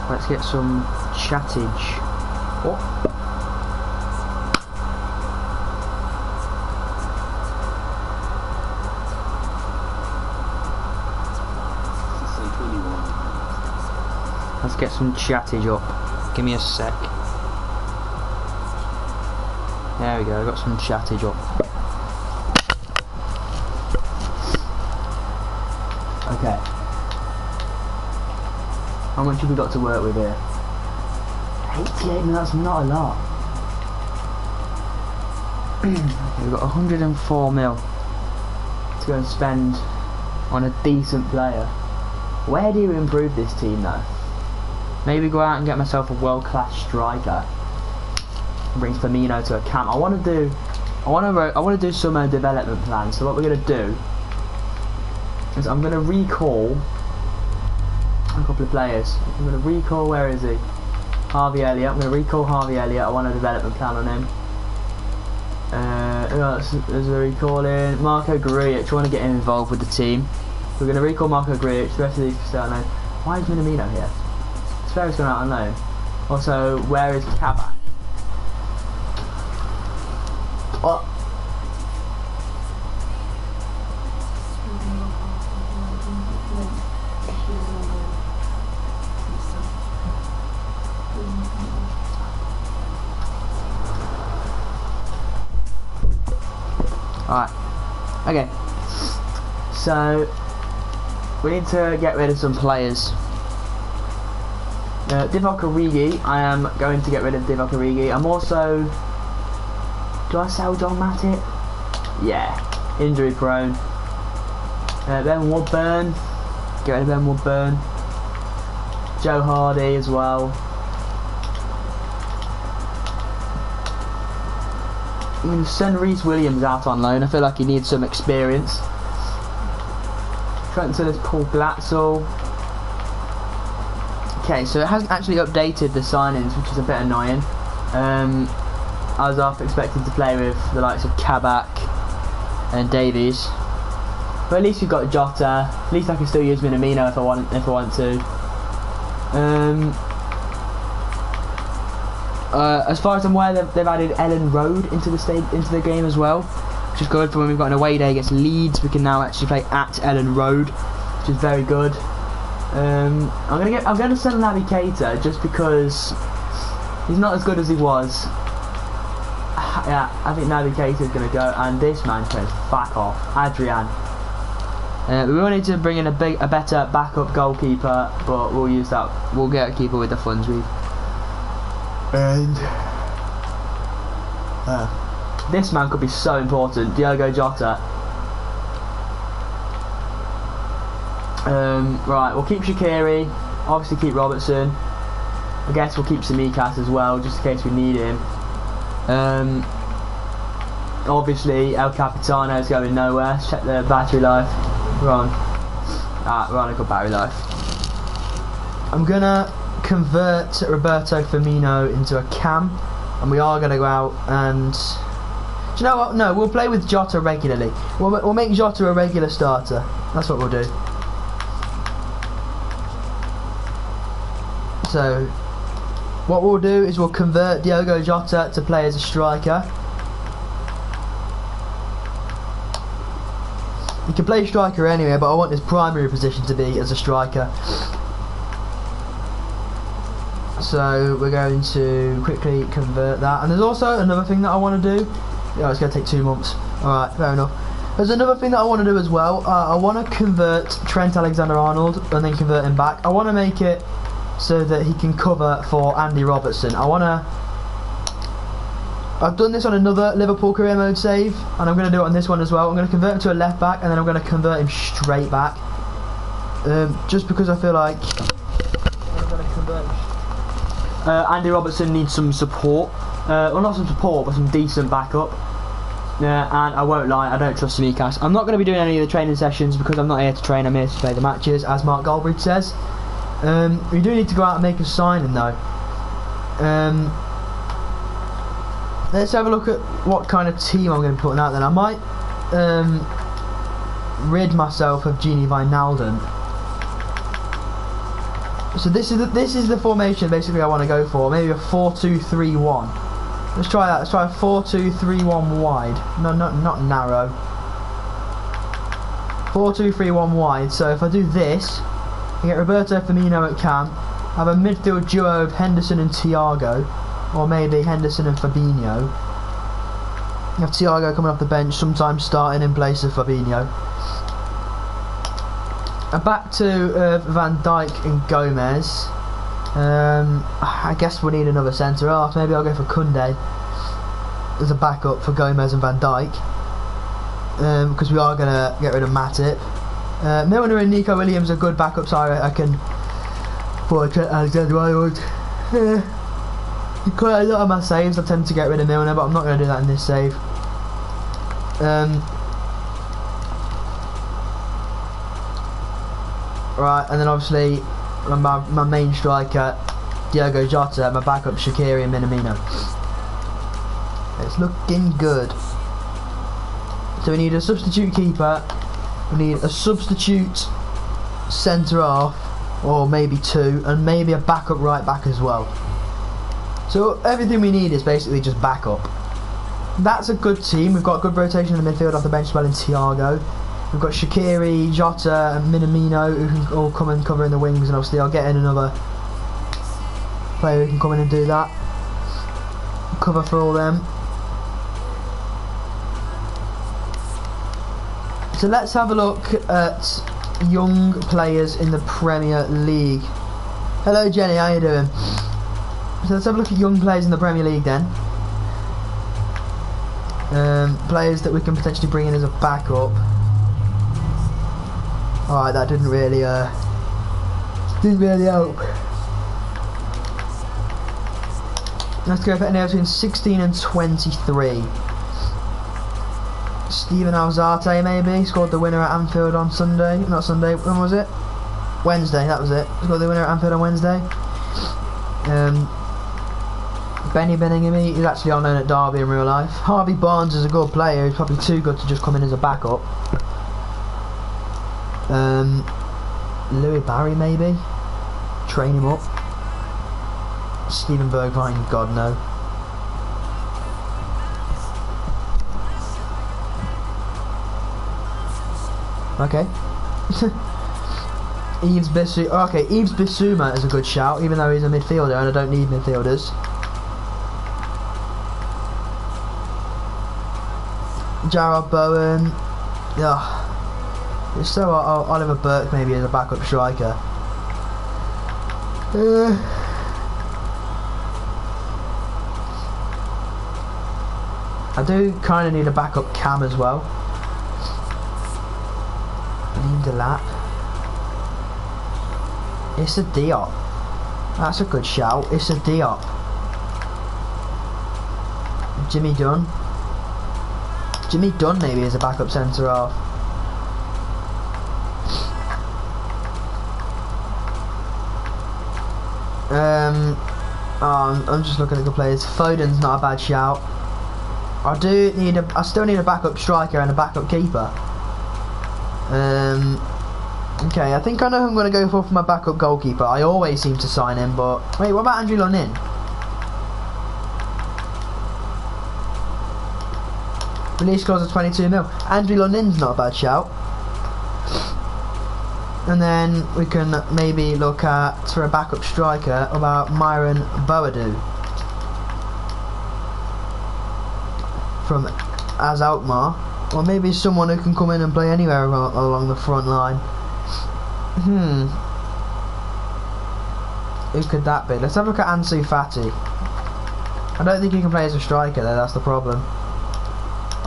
Let's get some chattage. Oh. Let's get some chattage up. Give me a sec. There we go, got some chattage up. Okay. How much have we got to work with here? 88, no, that's not a lot. Okay, we've got 104 mil to go and spend on a decent player. Where do you improve this team though? Maybe go out and get myself a world-class striker. Bring Firmino to a camp. I want to do some development plans. So what we're going to do is I'm going to recall a couple of players. I'm going to recall, where is he? Harvey Elliott. I'm going to recall Harvey Elliott. I want a development plan on him. Who else is a recalling? Marco Grujic. I want to get him involved with the team. We're going to recall Marco Grujic. The rest of these are still unknown. Why is Minamino here? Ferris gone out on loan. Also, where is Kabak? What? Alright. Okay. So, we need to get rid of some players. Divock Origi, I am going to get rid of Divock Origi. I'm also... Do I sell John Matip? Yeah. Injury prone. Ben Woodburn. Get rid of Ben Woodburn. Joe Hardy as well. I'm going to send Reece Williams out on loan. I feel like he needs some experience. Transfer this Paul Glatzel. Okay, so it hasn't actually updated the signings, which is a bit annoying. I was half expecting to play with the likes of Kabak and Davies, but at least we've got Jota. At least I can still use Minamino if I want to. As far as I'm aware, they've added Ellen Road into the game as well, which is good for when we've got an away day against Leeds. We can now actually play at Ellen Road, which is very good. I'm gonna send Navigator just because he's not as good as he was. Yeah, I think Navigator's gonna go, and this man can back off. Adrian. We will need to bring in a better backup goalkeeper, but we'll use that. We'll get a keeper with the funds we've. And this man could be so important, Diogo Jota. Right, we'll keep Shaqiri, obviously keep Robertson. I guess we'll keep Samikas as well, just in case we need him. Obviously El Capitano is going nowhere. Let's check the battery life. We're on. We're on a good battery life. I'm gonna convert Roberto Firmino into a cam, and we are gonna go out and. Do you know what? No, we'll play with Jota regularly. We'll make Jota a regular starter. That's what we'll do. So, what we'll do is we'll convert Diogo Jota to play as a striker. He can play striker anyway, but I want his primary position to be as a striker. So we're going to quickly convert that. And there's also another thing that I want to do. Yeah, it's going to take 2 months. Alright, fair enough. There's another thing that I want to do as well. I want to convert Trent Alexander-Arnold and then convert him back. I want to make it so that he can cover for Andy Robertson. I've done this on another Liverpool career mode save, and I'm going to do it on this one as well. I'm going to convert him to a left back, and then I'm going to convert him straight back. Just because I feel like I'm going to convert him. Andy Robertson needs some support. Well, not some support, but some decent backup. And I won't lie, I don't trust Samikas. I'm not going to be doing any of the training sessions because I'm not here to train, I'm here to play the matches, as Mark Goldbridge says. We do need to go out and make a signing though. Let's have a look at what kind of team I'm going to be putting out then. I might rid myself of Gini Wijnaldum. So this is the formation basically I want to go for. Maybe a 4-2-3-1. Let's try that. Let's try a 4-2-3-1 wide. No, not narrow. 4-2-3-1 wide. So if I do this, I get Roberto Firmino at camp. I have a midfield duo of Henderson and Thiago, or maybe Henderson and Fabinho. You have Thiago coming off the bench, sometimes starting in place of Fabinho. Back to Van Dijk and Gomez. I guess we need another centre half. Maybe I'll go for Koundé as a backup for Gomez and Van Dijk, because we are going to get rid of Matip. Milner and Nico Williams are good backups, I can. For Trent Alexander-Arnold. Quite a lot of my saves I tend to get rid of Milner, but I'm not going to do that in this save. Right, and then obviously my main striker, Diogo Jota, my backup, Shaqiri and Minamino. It's looking good. So we need a substitute keeper, we need a substitute centre half, or maybe two, and maybe a backup right back as well. So everything we need is basically just backup. That's a good team. We've got good rotation in the midfield off the bench as well in Thiago. We've got Shaqiri, Jota and Minamino who can all come and cover in the wings, and obviously I'll get in another player who can come in and do that. Cover for all them. So let's have a look at young players in the Premier League. Hello Jenny, how you doing? So let's have a look at young players in the Premier League then. Players that we can potentially bring in as a backup. Alright, that didn't really help. Let's go for anywhere between 16 and 23. Steven Alzate maybe scored the winner at Anfield on Sunday. Not Sunday, when was it? Wednesday, that was it. Scored the winner at Anfield on Wednesday. Benny Benningham, he's actually on loan at Derby in real life. Harvey Barnes is a good player, he's probably too good to just come in as a backup. Louis Barry maybe? Train him up. Steven Bergwijn, God no. Okay. Yves Bissouma. Okay, Yves Bissouma is a good shout, even though he's a midfielder and I don't need midfielders. Jarrod Bowen. Yeah. So Oliver Burke maybe as a backup striker. I do kind of need a backup cam as well. Need a lap. It's a Diop. That's a good shout. It's a Diop. Jimmy Dunn. Jimmy Dunn maybe as a backup centre half. I'm just looking at the players. Foden's not a bad shout. I still need a backup striker and a backup keeper. Okay, I think I know who I'm going to go for my backup goalkeeper. I always seem to sign him, but wait, what about Andrew Lunin? Release clause of 22 mil. Andrew Lunin's not a bad shout. And then we can maybe look at, for a backup striker, about Myron Boadu from AZ Alkmaar, or maybe someone who can come in and play anywhere along the front line. Who could that be? Let's have a look at Ansu Fati. I don't think he can play as a striker though, that's the problem.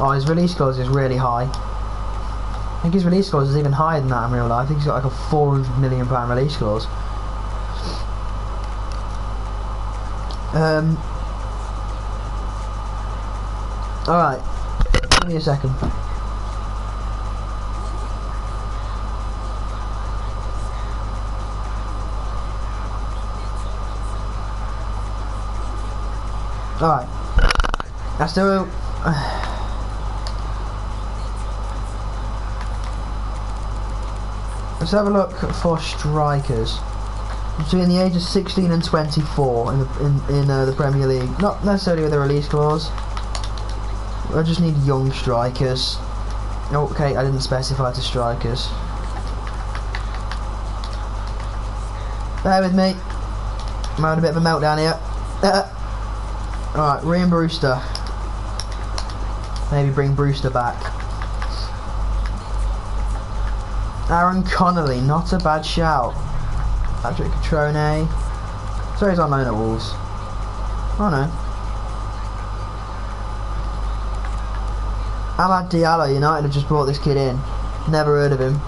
Oh, his release clause is really high. I think his release clause is even higher than that in real life. I think he's got like a £400 million release clause. Alright, give me a second. Alright, I still... Let's have a look for strikers. between the age of 16 and 24 in the Premier League. Not necessarily with a release clause. I just need young strikers. Okay, I didn't specify to strikers. Bear with me. I'm having a bit of a meltdown here. Alright, Ryan Brewster. Maybe bring Brewster back. Aaron Connolly, not a bad shout. Patrick Catrone. So he's on loan at Wolves. Oh no. Amad Diallo, United have just brought this kid in. Never heard of him.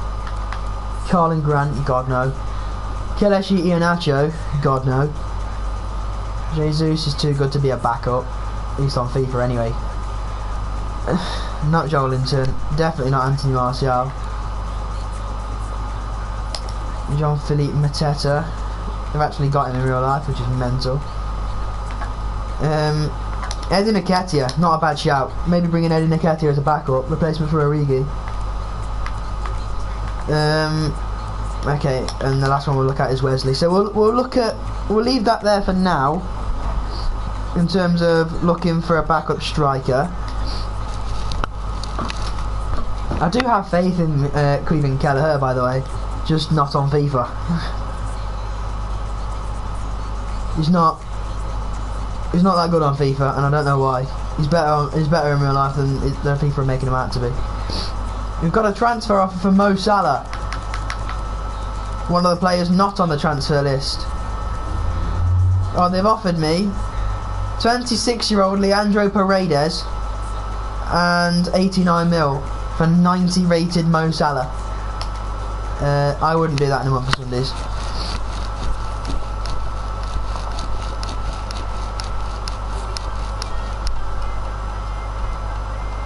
Carlin Grant, God no. Kelechi Iheanacho, God no. Jesus is too good to be a backup. At least on FIFA anyway. Not Joelinton. Definitely not Anthony Martial. Jean-Philippe Mateta. They've actually got him in real life, which is mental. Eddie Nketiah, not a bad shout. Maybe bringing Eddie Nketiah as a backup, replacement for Origi. Okay, and the last one we'll look at is Wesley. So we'll leave that there for now. In terms of looking for a backup striker. I do have faith in Cleveland Kelleher, by the way. Just not on FIFA. He's not that good on FIFA, and I don't know why. He's better in real life than the FIFA are making him out to be. We've got a transfer offer for Mo Salah, one of the players not on the transfer list. Oh, they've offered me 26-year-old Leandro Paredes and 89 mil for 90 rated Mo Salah. I wouldn't do that in a month for Sundays.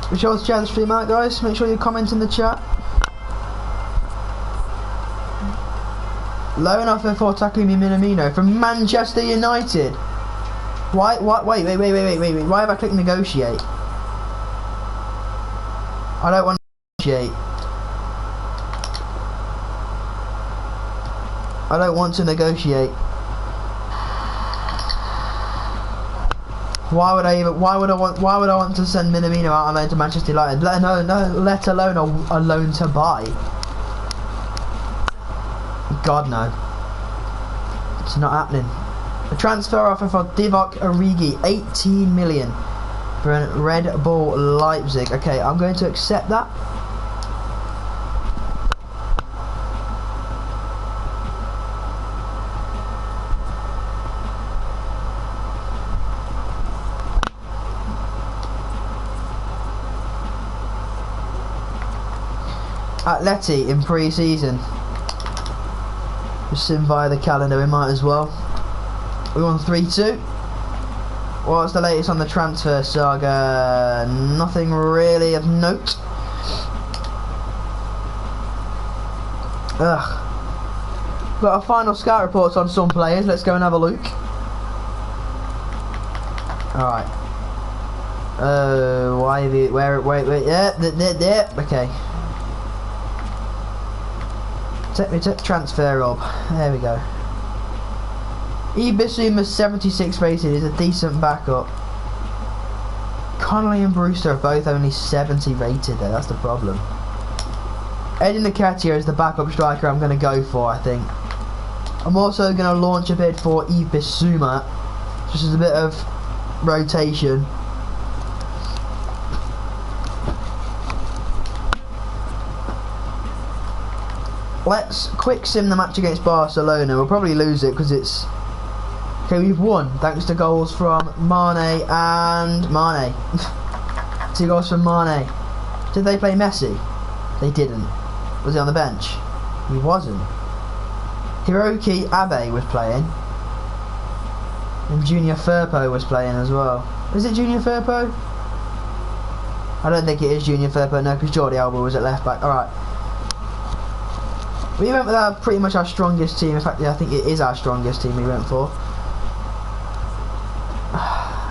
Be sure to check the stream out, guys. Make sure you comment in the chat. Loan offer for Takumi Minamino from Manchester United. Why? Wait. Why have I clicked negotiate? I don't want to negotiate. I don't want to negotiate. Why would I want to send Minamino out on loan to Manchester United? Let alone a loan to buy. God no. It's not happening. A transfer offer for Divock Origi, 18 million for Red Bull Leipzig. Okay, I'm going to accept that. Atleti in pre-season. Just in via the calendar, we might as well. We won 3-2. What's the latest on the transfer saga? Nothing really of note. Ugh. Got a final scout reports on some players. Let's go and have a look. Alright. Why have you... Wait. Yeah, okay. Take me to transfer up. There we go. Ibisuma 76 rated is a decent backup. Connolly and Brewster are both only 70 rated though, that's the problem. Eddie Nketiah is the backup striker I'm going to go for, I think. I'm also going to launch a bid for Ibisuma, just as a bit of rotation. Let's quick sim the match against Barcelona. We'll probably lose it because it's... Okay, we've won thanks to goals from Mane and Mane. 2 goals from Mane. Did they play Messi? They didn't. Was he on the bench? He wasn't. Hiroki Abe was playing. And Junior Firpo was playing as well. Is it Junior Firpo? I don't think it is Junior Firpo, no, because Jordi Alba was at left back. Alright. We went with pretty much our strongest team. In fact, yeah, I think it is our strongest team we went for.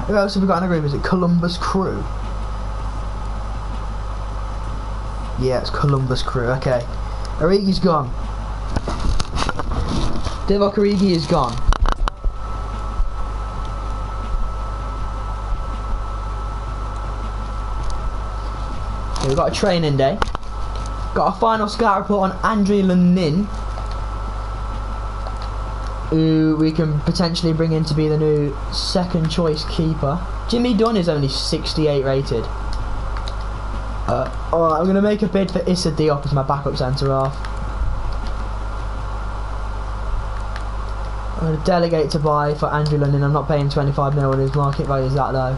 Who else have we got in the group? Is it Columbus Crew? Yeah, it's Columbus Crew. Okay. Origi's gone. Divock Origi is gone. So we've got a training day. Got a final scout report on Andre Lunin, who we can potentially bring in to be the new second choice keeper. Jimmy Dunn is only 68 rated. Alright, I'm going to make a bid for Issa Diop as my backup centre half. I'm going to delegate to buy for Andre Lunin. I'm not paying 25 mil when his market value is that low.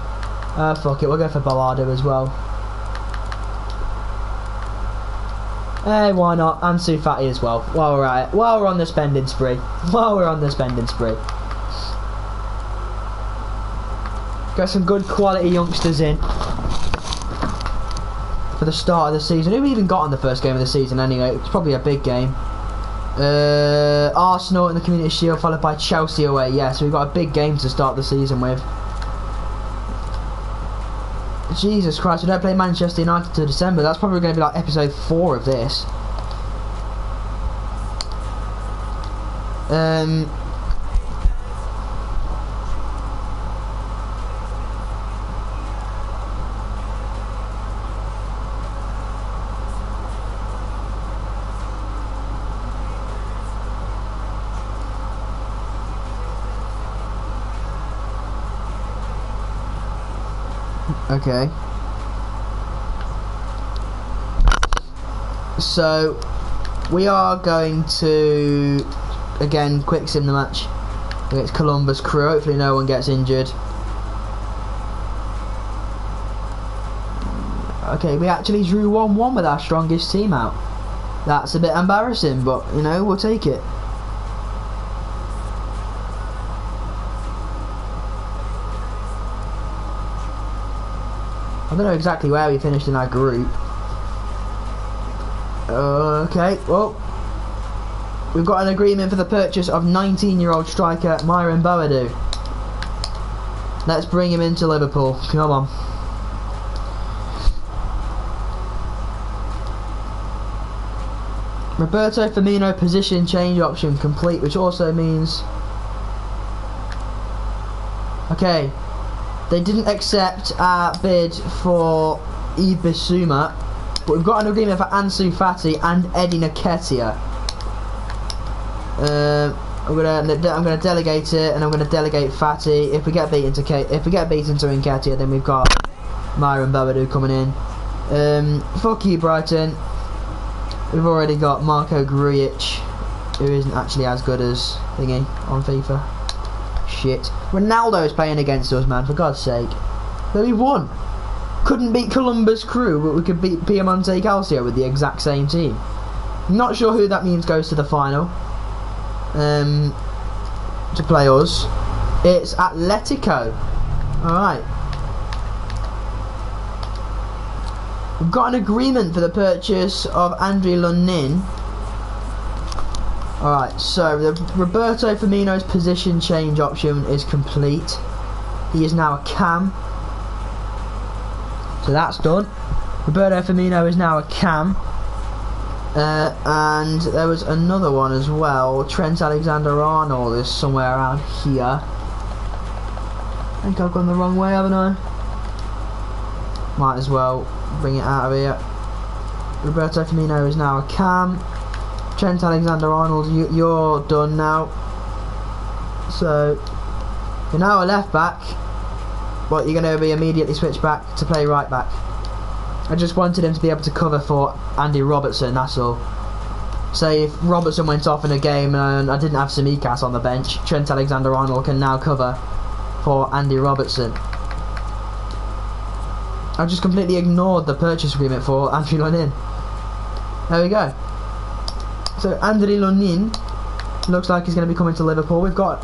Fuck it, we'll go for Ballardo as well. Hey, why not? Ansu Fati as well. While we're on the spending spree. Got some good quality youngsters in for the start of the season. Who we even got in the first game of the season anyway? It's probably a big game. Arsenal in the Community Shield, followed by Chelsea away. Yeah, so we've got a big game to start the season with. Jesus Christ, we don't play Manchester United till December. That's probably going to be like episode 4 of this. Okay. So we are going to again quick sim the match against Columbus Crew. Hopefully no one gets injured. Okay, we actually drew 1-1 with our strongest team out. That's a bit embarrassing, but you know, we'll take it. I don't know exactly where we finished in our group. Okay, well, we've got an agreement for the purchase of 19-year-old striker Myron Boadu. Let's bring him into Liverpool. Come on. Roberto Firmino position change option complete, which also means... Okay. They didn't accept our bid for Ibisuma, but we've got an agreement for Ansu Fati and Eddie Nketiah. I'm gonna delegate it, and I'm gonna delegate Fati. If we get beaten to Nketiah, then we've got Myron Boadu coming in. Fuck you, Brighton. We've already got Marco Grujic, who isn't actually as good as thingy on FIFA. Shit. Ronaldo's playing against us, man, for God's sake. But we won. Couldn't beat Columbus Crew, but we could beat Piemonte Calcio with the exact same team. Not sure who that means goes to the final. To play us. It's Atletico. Alright. We've got an agreement for the purchase of Andre Lunin. Alright, so the Roberto Firmino's position change option is complete. He is now a cam. So that's done. Roberto Firmino is now a cam. And there was another one as well. Trent Alexander-Arnold is somewhere around here. I think I've gone the wrong way, haven't I? Might as well bring it out of here. Roberto Firmino is now a cam. Trent Alexander-Arnold, you're done now. So you're now a left back, but you're going to be immediately switched back to play right back. I just wanted him to be able to cover for Andy Robertson, that's all. Say if Robertson went off in a game and I didn't have Simikas on the bench, Trent Alexander-Arnold can now cover for Andy Robertson. I just completely ignored the purchase agreement for Andre Lunin. There we go. So Andre Lunin looks like he's going to be coming to Liverpool. We've got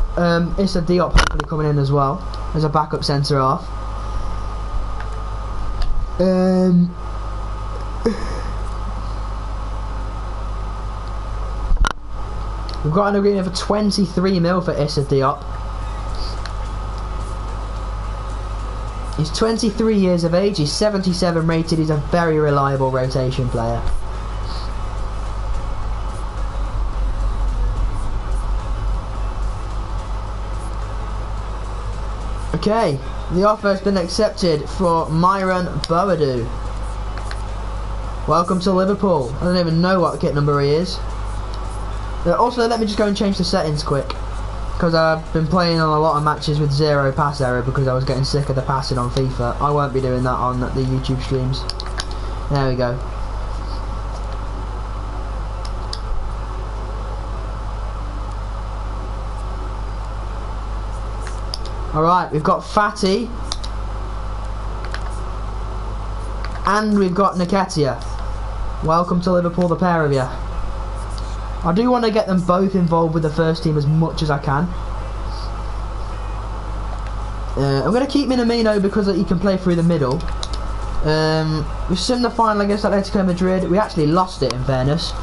Issa Diop hopefully coming in as well as a backup centre half. We've got an agreement for 23 mil for Issa Diop. He's 23 years of age, he's 77 rated, he's a very reliable rotation player. Okay, the offer has been accepted for Myron Boadu. Welcome to Liverpool. I don't even know what kit number he is. Also, let me just go and change the settings quick, because I've been playing on a lot of matches with 0 pass error because I was getting sick of the passing on FIFA. I won't be doing that on the YouTube streams. There we go. Alright, we've got Fatty and we've got Nketiah. Welcome to Liverpool, the pair of you. I do want to get them both involved with the first team as much as I can. I'm going to keep Minamino because he can play through the middle. We've seen the final against Atletico Madrid. We actually lost it, in fairness.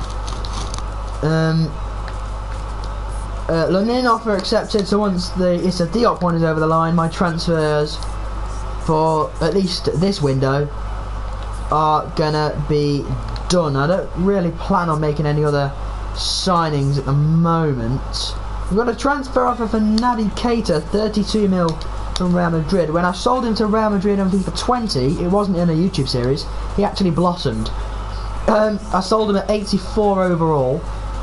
Lunin offer accepted, so once the Issa Diop one is over the line, my transfers for at least this window are gonna be done. I don't really plan on making any other signings at the moment. We've got a transfer offer for Naby Keita, 32 mil from Real Madrid. When I sold him to Real Madrid on FIFA 20, it wasn't in a YouTube series, he actually blossomed. I sold him at 84 overall,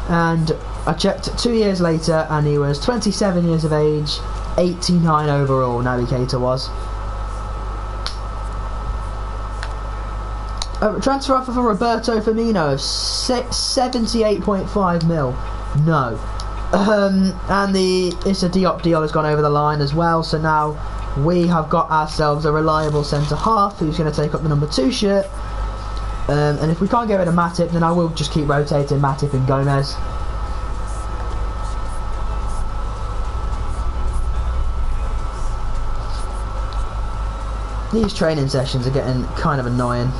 and I checked 2 years later and he was 27 years of age, 89 overall, Naby Keita was. Transfer offer for Roberto Firmino of 78.5 mil. No. And the Issa Diop deal has gone over the line as well, so now we have got ourselves a reliable centre half who's going to take up the number 2 shirt. And if we can't get rid of Matip, then I will just keep rotating Matip and Gomez. These training sessions are getting kind of annoying.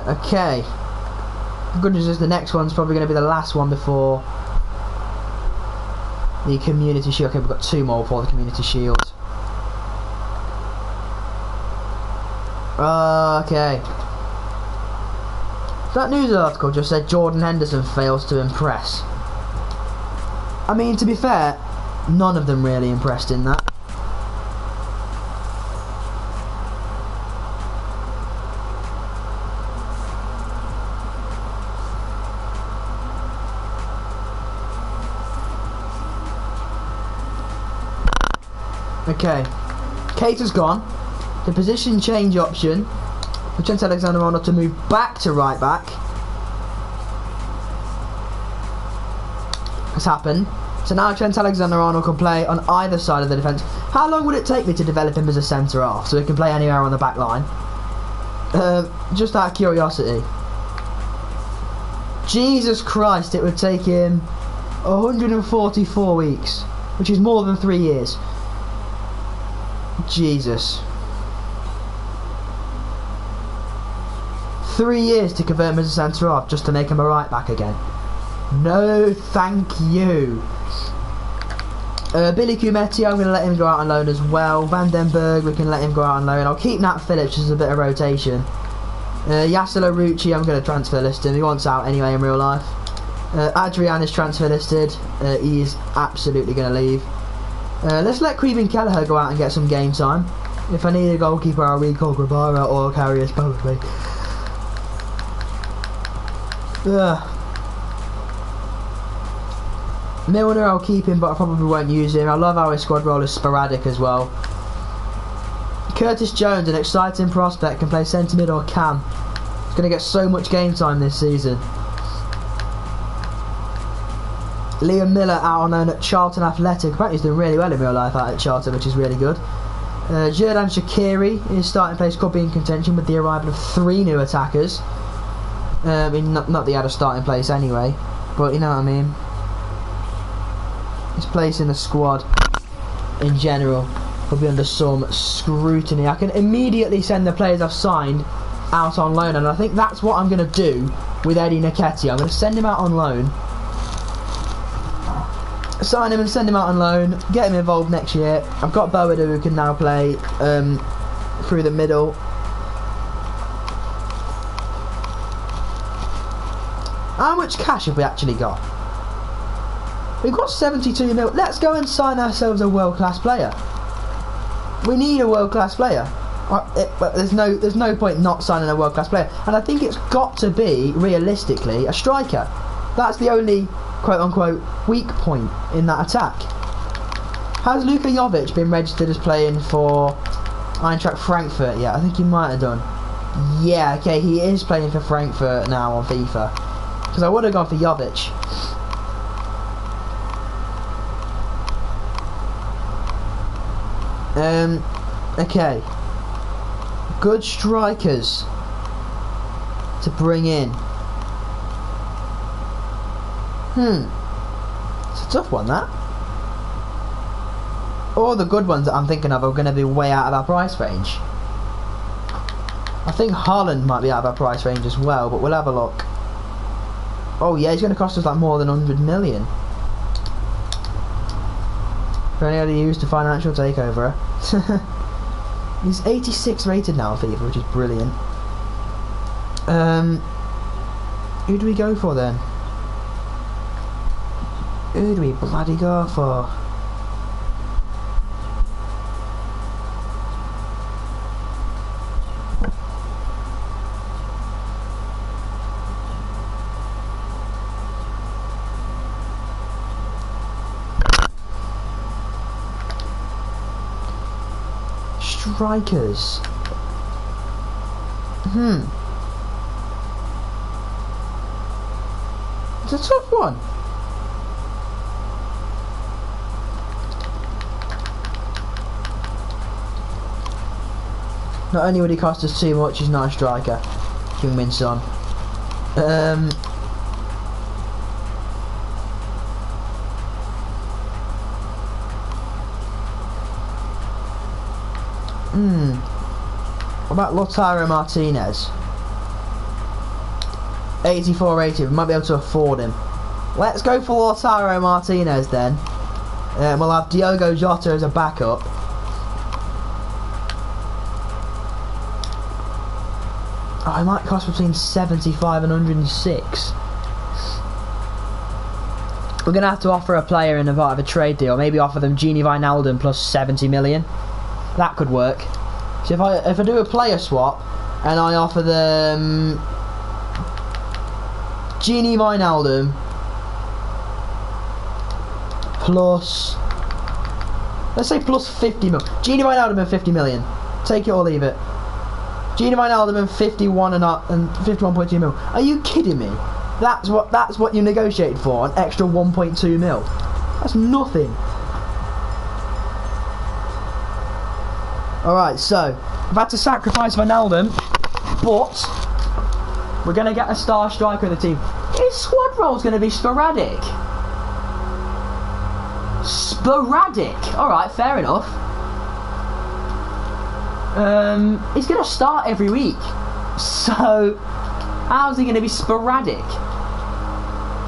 Okay. The good news is the next one's probably going to be the last one before the Community Shield. Okay, we've got 2 more before the Community Shield. Okay. That news article just said Jordan Henderson fails to impress. I mean, to be fair, none of them really impressed in that. Okay, Keita's gone. The position change option for Trent Alexander-Arnold to move back to right back has happened. So now Trent Alexander-Arnold can play on either side of the defence. How long would it take me to develop him as a centre half so he can play anywhere on the back line? Just out of curiosity. Jesus Christ, it would take him 144 weeks, which is more than 3 years. Jesus. 3 years to convert him as a centre half just to make him a right back again. No, thank you. Billy Kumetti, I'm going to let him go out on loan as well. Van den Berg, we can let him go out on loan. I'll keep Nat Phillips as a bit of rotation. Yasser Rucci, I'm going to transfer list him. He wants out anyway in real life. Adrian is transfer listed. He's absolutely going to leave. Let's let Queven Kelleher go out and get some game time. If I need a goalkeeper, I'll recall Grabara or Karius, probably. Milner, I'll keep him, but I probably won't use him. I love how his squad role is sporadic as well. Curtis Jones, an exciting prospect, can play centre mid or cam. He's going to get so much game time this season. Liam Miller out on loan at Charlton Athletic. Apparently he's doing really well in real life out at Charlton, which is really good. Xherdan Shaqiri, his starting place could be in contention with the arrival of 3 new attackers. I mean, not that he had a starting place anyway, but you know what I mean. His place in the squad in general will be under some scrutiny. I can immediately send the players I've signed out on loan, and I think that's what I'm going to do with Eddie Nketiah. I'm going to send him out on loan, sign him and send him out on loan, get him involved next year. I've got Boadu who can now play through the middle. How much cash have we actually got? We've got 72 mil. Let's go and sign ourselves a world-class player. We need a world-class player. But there's no point not signing a world-class player. And I think it's got to be, realistically, a striker. That's the only quote-unquote weak point in that attack. Has Luka Jovic been registered as playing for Eintracht Frankfurt yet? I think he might have done. Yeah, okay, he is playing for Frankfurt now on FIFA. Because I would have gone for Jovic. Okay. Good strikers to bring in. It's a tough one, that. All the good ones that I'm thinking of are going to be way out of our price range. I think Haaland might be out of our price range as well, but we'll have a look. Oh yeah, he's going to cost us like more than 100 million. For anybody who used a financial takeover. He's 86 rated now on FIFA, which is brilliant. Who do we go for then? Who do we bloody go for? Strikers. It's a tough one. Not only would he cost us too much, he's not a striker. Heung-min Son. What about Lautaro Martinez? 84 rated, we might be able to afford him. Let's go for Lautaro Martinez then. We'll have Diogo Jota as a backup. Oh, it might cost between 75 and 106. We're going to have to offer a player in a part of a trade deal. Maybe offer them Gini Wijnaldum plus 70 million. That could work. So if I do a player swap and I offer them Gini Wijnaldum plus, let's say plus 50 mil. Gini Wijnaldum and 50 million. Take it or leave it. Gini Wijnaldum and 51.2 mil. Are you kidding me? That's what you negotiated for, an extra 1.2 mil. That's nothing. Alright, so I've had to sacrifice Wijnaldum, but we're going to get a star striker in the team. His squad role's going to be sporadic. Sporadic. Alright, fair enough. He's going to start every week. So, how's he going to be sporadic?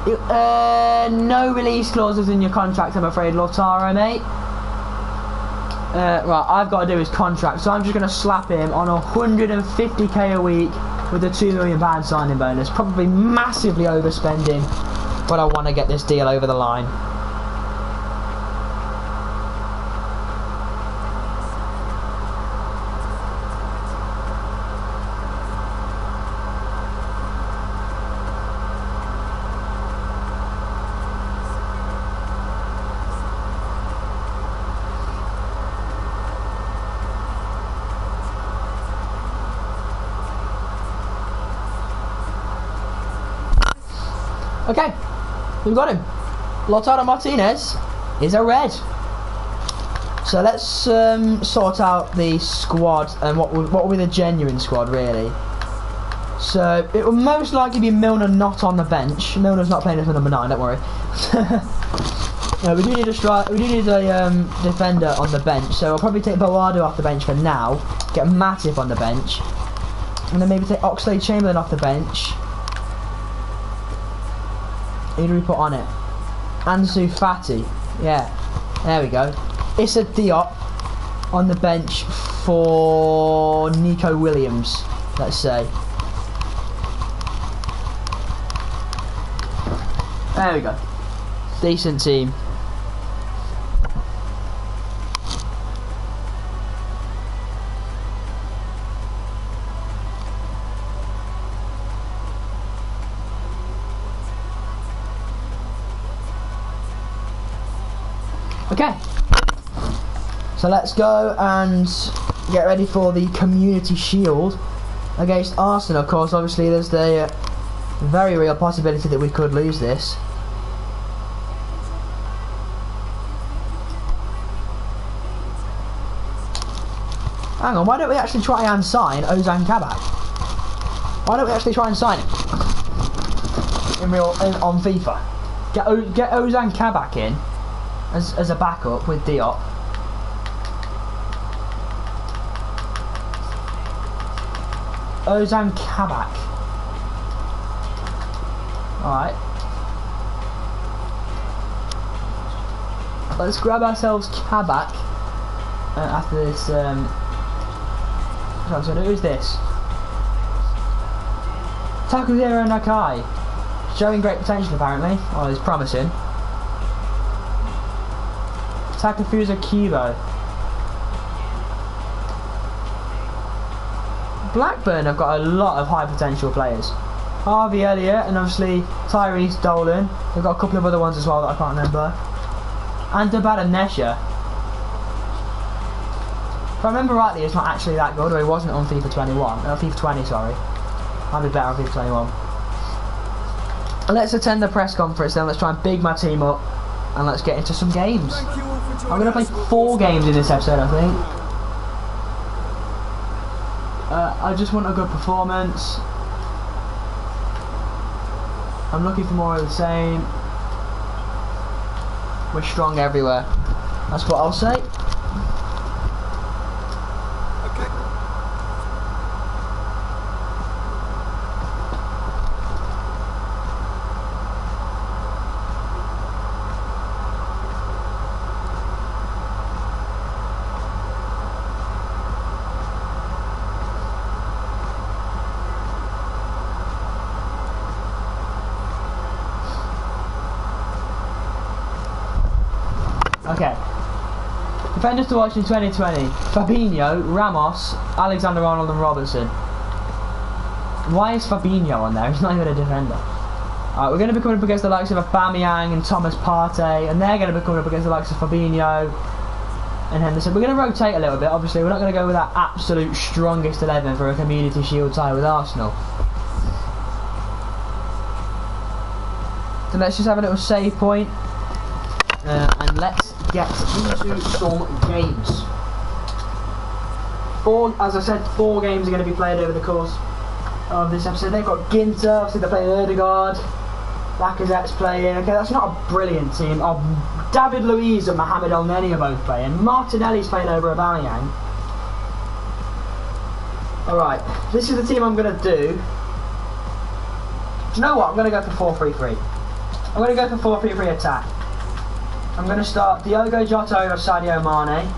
No release clauses in your contract, I'm afraid, Lautaro, mate. Right, I've got to do his contract, so I'm just going to slap him on 150k a week with a £2 million signing bonus. Probably massively overspending, but I want to get this deal over the line. Okay, we've got him. Lautaro Martinez is a red. So let's sort out the squad and what will be the genuine squad, really. So it will most likely be Milner not on the bench. Milner's not playing as a number 9. Don't worry. No, we do need a defender on the bench. So I'll probably take Boado off the bench for now. Get Matip on the bench, and then maybe take Oxlade-Chamberlain off the bench. Who do we put on it? Ansu Fati. Yeah, there we go. Issa Diop on the bench for Nico Williams, let's say. There we go. Decent team. Okay, so let's go and get ready for the Community Shield against Arsenal. Of course, obviously there's the very real possibility that we could lose this. Hang on, why don't we actually try and sign Ozan Kabak? Why don't we actually try and sign him on FIFA? Get Ozan Kabak in as a backup with Diop. Ozan Kabak. Alright. Let's grab ourselves Kabak after this. So who's this? Takuhiro Nakai. Showing great potential apparently. Oh, he's promising. Takafusa Kibo. Blackburn have got a lot of high potential players. Harvey Elliott and obviously Tyrese Dolan. They've got a couple of other ones as well that I can't remember. And Dabada Nesha. If I remember rightly, it's not actually that good, or he wasn't on FIFA 21. FIFA 20, sorry. Might be better on FIFA 21. And let's attend the press conference then. Let's try and big my team up. And let's get into some games. I'm going to play 4 games in this episode, I think. I just want a good performance. I'm looking for more of the same. We're strong everywhere. That's what I'll say. Okay. Defenders to watch in 2020. Fabinho, Ramos, Alexander-Arnold and Robertson. Why is Fabinho on there? He's not even a defender. We're going to be coming up against the likes of Aubameyang and Thomas Partey, and they're going to be coming up against the likes of Fabinho and Henderson. We're going to rotate a little bit, obviously. We're not going to go with our absolute strongest 11 for a Community Shield tie with Arsenal. So let's just have a little save point. And let's get into some games. As I said, 4 games are going to be played over the course of this episode. They've got Ginter, obviously they're playing Ødegaard, Lacazette's playing. Okay, that's not a brilliant team. David Luiz and Mohamed El-Neni are both playing. Martinelli's playing over Aubameyang. Alright, this is the team I'm going to do. Do you know what? I'm going to go for 4-3-3. I'm going to go for 4-3-3 attack. I'm going to start Diogo Jota over Sadio Mane.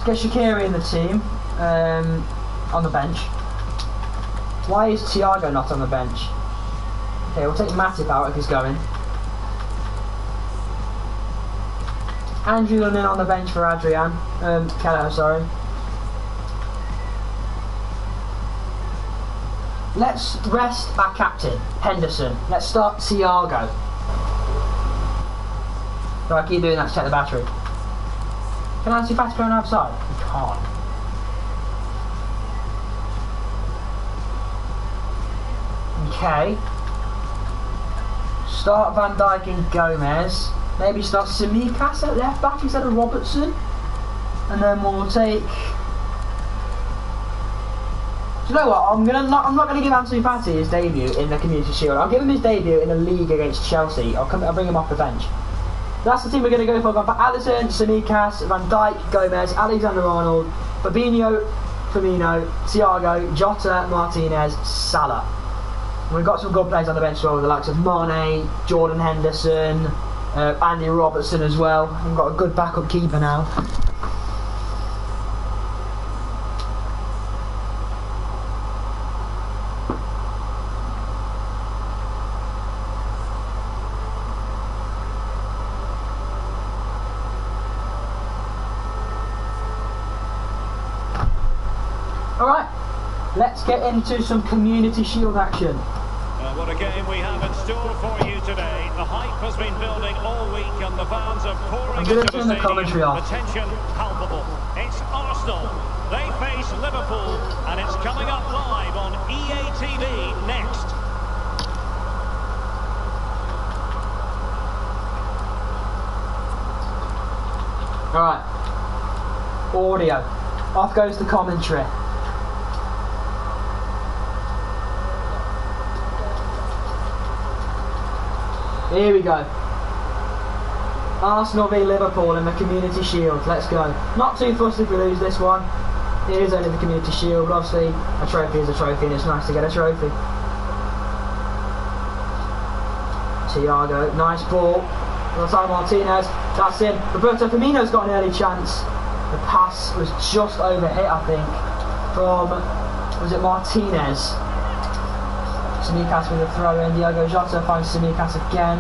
Let's get Shaqiri in the team, on the bench. Why is Thiago not on the bench? Okay, we'll take Matip out if he's going. Andrew Lunin on the bench for Adrian. Kelleher, sorry. Let's rest our captain, Henderson. Let's start Thiago. Do I keep doing that to check the battery? Can I see fast going outside? You can't. Okay. Start Van Dijk and Gomez. Maybe start Tsimikas at left back instead of Robertson. And then we'll take... Do you know what? I'm not gonna give Anthony Fati his debut in the Community Shield. I'll give him his debut in the league against Chelsea. I'll bring him off the bench. That's the team we're going to go for. I've got Alisson, Tsimikas, Van Dijk, Gomez, Alexander-Arnold, Fabinho, Firmino, Thiago, Jota, Martinez, Salah. And we've got some good players on the bench as well, with the likes of Mane, Jordan Henderson, Andy Robertson as well. We've got a good backup keeper now. Alright, let's get into some Community Shield action. What a game we have in store for you today. The hype has been building all week and the fans are pouring into the stadium. The tension palpable. It's Arsenal. They face Liverpool and it's coming up live on EA TV next. Alright, audio. Off goes the commentary. Here we go. Arsenal v Liverpool in the Community Shield. Let's go. Not too fussed if we lose this one. It is only the Community Shield, but obviously a trophy is a trophy and it's nice to get a trophy. Thiago, nice ball. Lautaro Martinez, that's in. Roberto Firmino's got an early chance. The pass was just overhit, I think, from, was it Martinez? Tsimikas with a throw in. Diogo Jota finds Tsimikas again.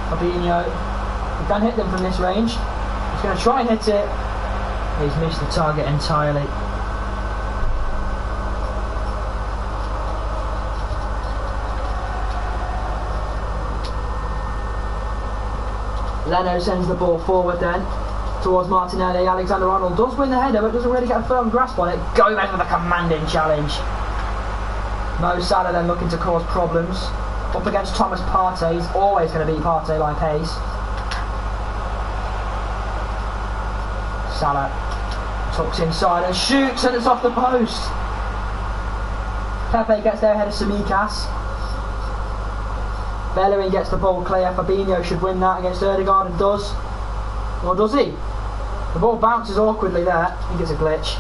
Fabinho. He can hit them from this range. He's going to try and hit it. He's missed the target entirely. Leno sends the ball forward then towards Martinelli. Alexander-Arnold does win the header but doesn't really get a firm grasp on it. Gomez with a commanding challenge. Mo Salah then looking to cause problems. Up against Thomas Partey, he's always going to beat Partey by pace. Salah tucks inside and shoots and it's off the post. Pepe gets there ahead of Tsimikas. Bellerin gets the ball clear. Fabinho should win that against Ødegaard and does. Or does he? The ball bounces awkwardly there. I think it's a glitch.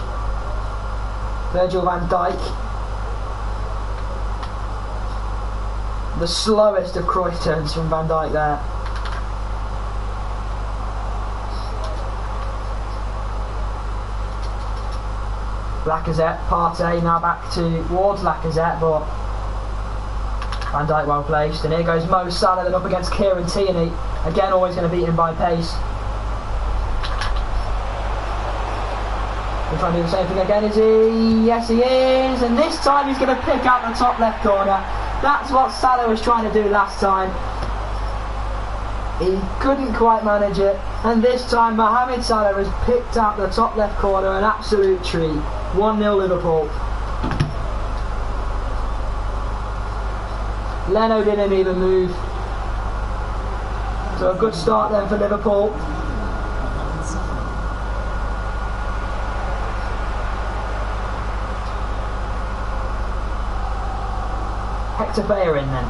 Virgil van Dijk. The slowest of Cruyff turns from Van Dijk there. Lacazette, Partey now back towards Lacazette, but Van Dijk well placed. And here goes Mo Salah then up against Kieran Tierney. Again, always going to beat him by pace. We're trying to do the same thing again, is he? Yes, he is. And this time he's going to pick out the top left corner. That's what Salah was trying to do last time. He couldn't quite manage it. And this time Mohamed Salah has picked out the top left corner, an absolute treat. 1-0 Liverpool. Leno didn't even move. So a good start then for Liverpool. Hector Bellerin then.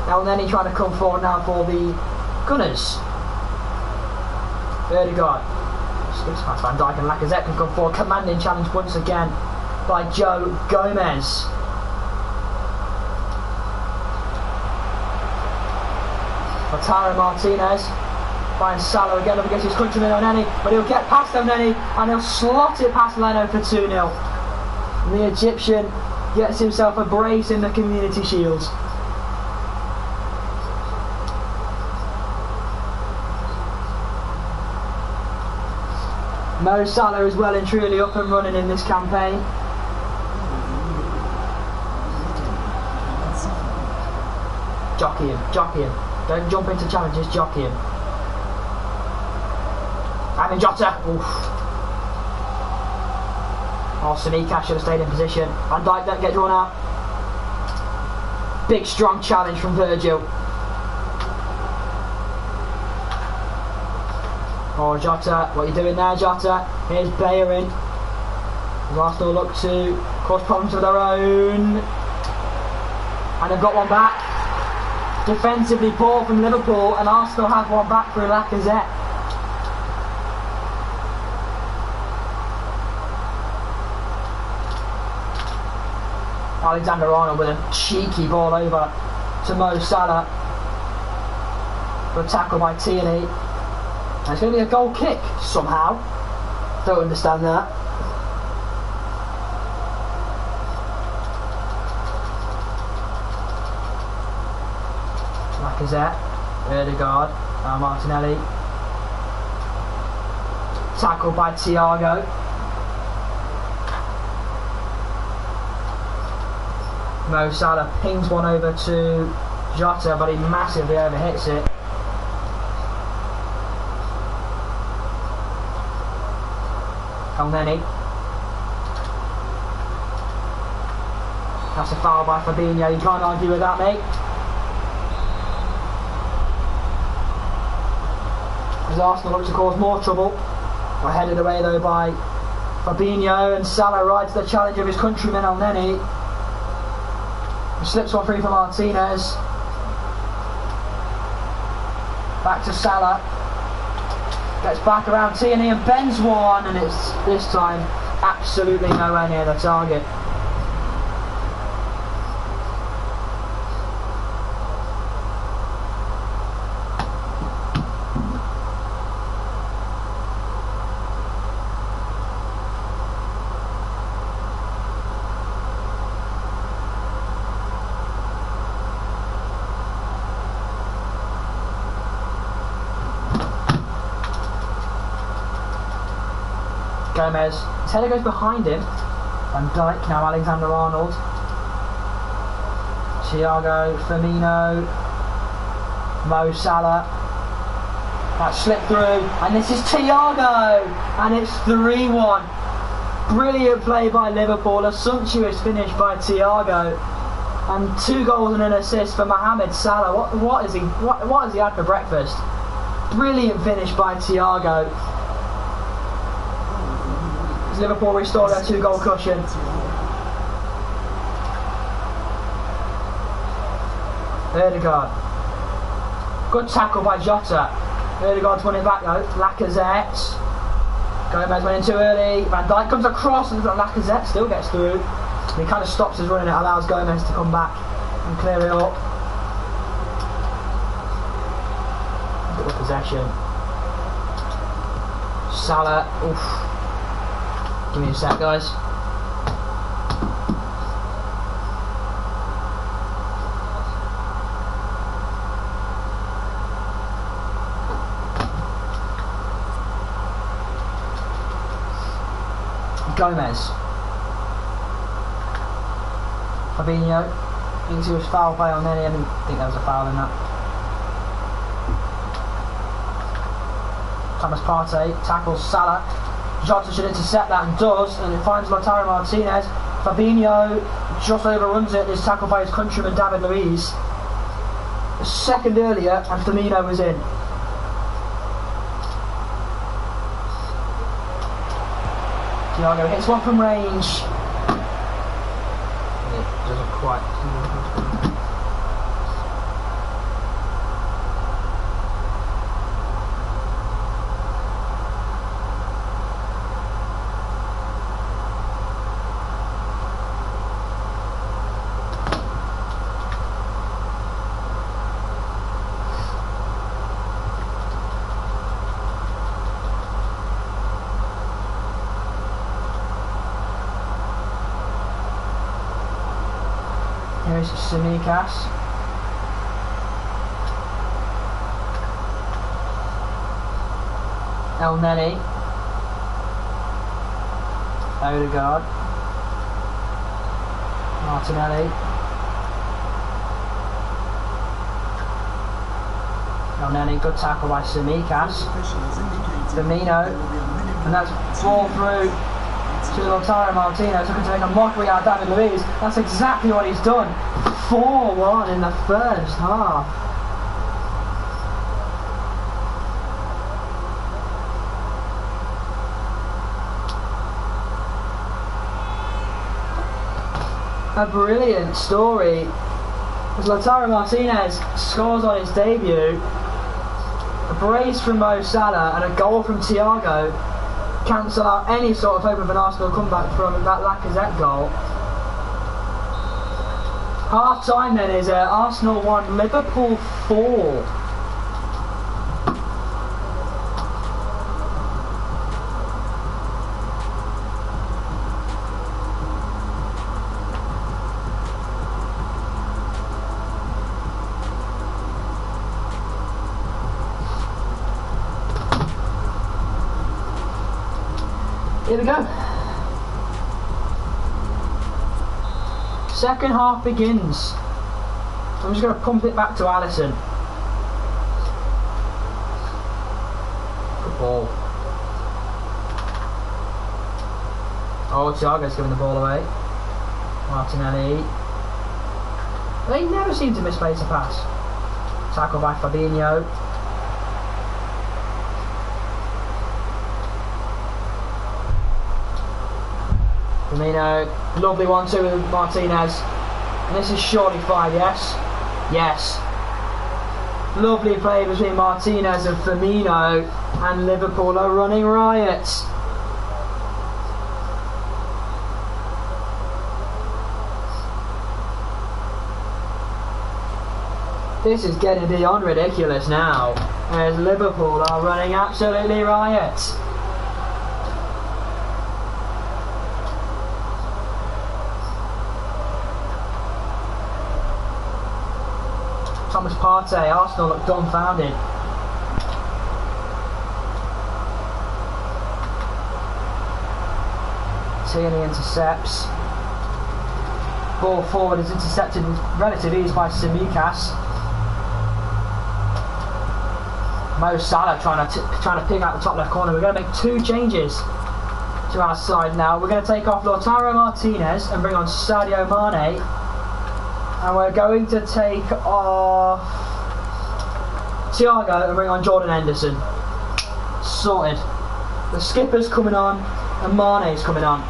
Now and then he's trying to come forward now for the Gunners. Ødegaard. Skips past Van Dijk and Lacazette can come forward. Commanding challenge once again by Joe Gomez. Lautaro Martinez finds Salah again up against his countryman Oneni, but he'll get past Oneni and he'll slot it past Leno for 2-0. The Egyptian gets himself a brace in the Community Shield. Mo Salah is well and truly up and running in this campaign. Jockey him. Don't jump into challenges, jockey him. And Jota. Oof. Oh, Tsimikas should have stayed in position. Van Dijk don't get drawn out. Big strong challenge from Virgil. Oh, Jota, what are you doing there, Jota? Here's Bellerin. Arsenal look to cause problems of their own. And they've got one back. Defensively poor from Liverpool, and Arsenal have one back through Lacazette. Alexander-Arnold with a cheeky ball over to Mo Salah for a tackle by Tierney. And it's going to be a goal kick somehow. Don't understand that. Lacazette, Ødegaard, Martinelli. Tackle by Thiago. Mo Salah pings one over to Jota, but he massively overhits it. Elneny. That's a foul by Fabinho. You can't argue with that, mate. As Arsenal look to cause more trouble. We're headed away though by Fabinho, and Salah rides the challenge of his countryman Elneny. He slips one free for Martinez. Back to Salah. Gets back around Tierney and bends one, and it's this time absolutely nowhere near the target. Gomez, his header goes behind him. Van Dijk, now Alexander-Arnold. Thiago, Firmino, Mo Salah. That slipped through, and this is Thiago, and it's 3-1. Brilliant play by Liverpool, a sumptuous finish by Thiago, and 2 goals and an assist for Mohamed Salah. What has he had for breakfast? Brilliant finish by Thiago. Liverpool restore their 2-goal cushion. Ødegaard. Good tackle by Jota. Ødegaard's won it back though. Lacazette. Gomez went in too early. Van Dijk comes across, and Lacazette still gets through. He kind of stops his run and it allows Gomez to come back and clear it up. Good possession. Salah. Oof. Give me a sec, guys. Gomez. Fabinho. Thinks he was foul play on any. I didn't think there was a foul in that. Thomas Partey tackles Salah. Jota should intercept that and does, and it finds Lautaro Martinez. Fabinho just overruns it. This tackle by his countryman David Luiz. A second earlier and Firmino was in. Thiago hits one from range. It doesn't quite. Here's Simikas. Elneny. Ødegaard. Martinelli. Elneny, good tackle by Simikas. Firmino. And that's ball through to Lautaro Martinez, looking to make a mockery out of David Luiz. That's exactly what he's done. 4-1 in the first half. A brilliant story as Lautaro Martinez scores on his debut. A brace from Mo Salah and a goal from Thiago cancel out any sort of hope of an Arsenal comeback from that Lacazette goal. Half time then is Arsenal 1, Liverpool 4. Here we go. Second half begins. I'm just going to pump it back to Alisson. Good ball. Oh, Thiago's giving the ball away. Martinelli. They never seem to misplace a pass. Tackle by Fabinho. Firmino. Lovely 1-2 with Martinez. And this is surely 5, yes? Yes. Lovely play between Martinez and Firmino. And Liverpool are running riot. This is getting beyond ridiculous now, as Liverpool are running absolutely riot. Thomas Partey, Arsenal look dumbfounded. Tierney intercepts. Ball forward is intercepted with relative ease by Tsimikas. Mo Salah trying to ping out the top left corner. We're going to make 2 changes to our side now. We're going to take off Lautaro Martinez and bring on Sadio Mane. And we're going to take off Thiago and bring on Jordan Henderson. Sorted. The skipper's coming on and Mane's coming on.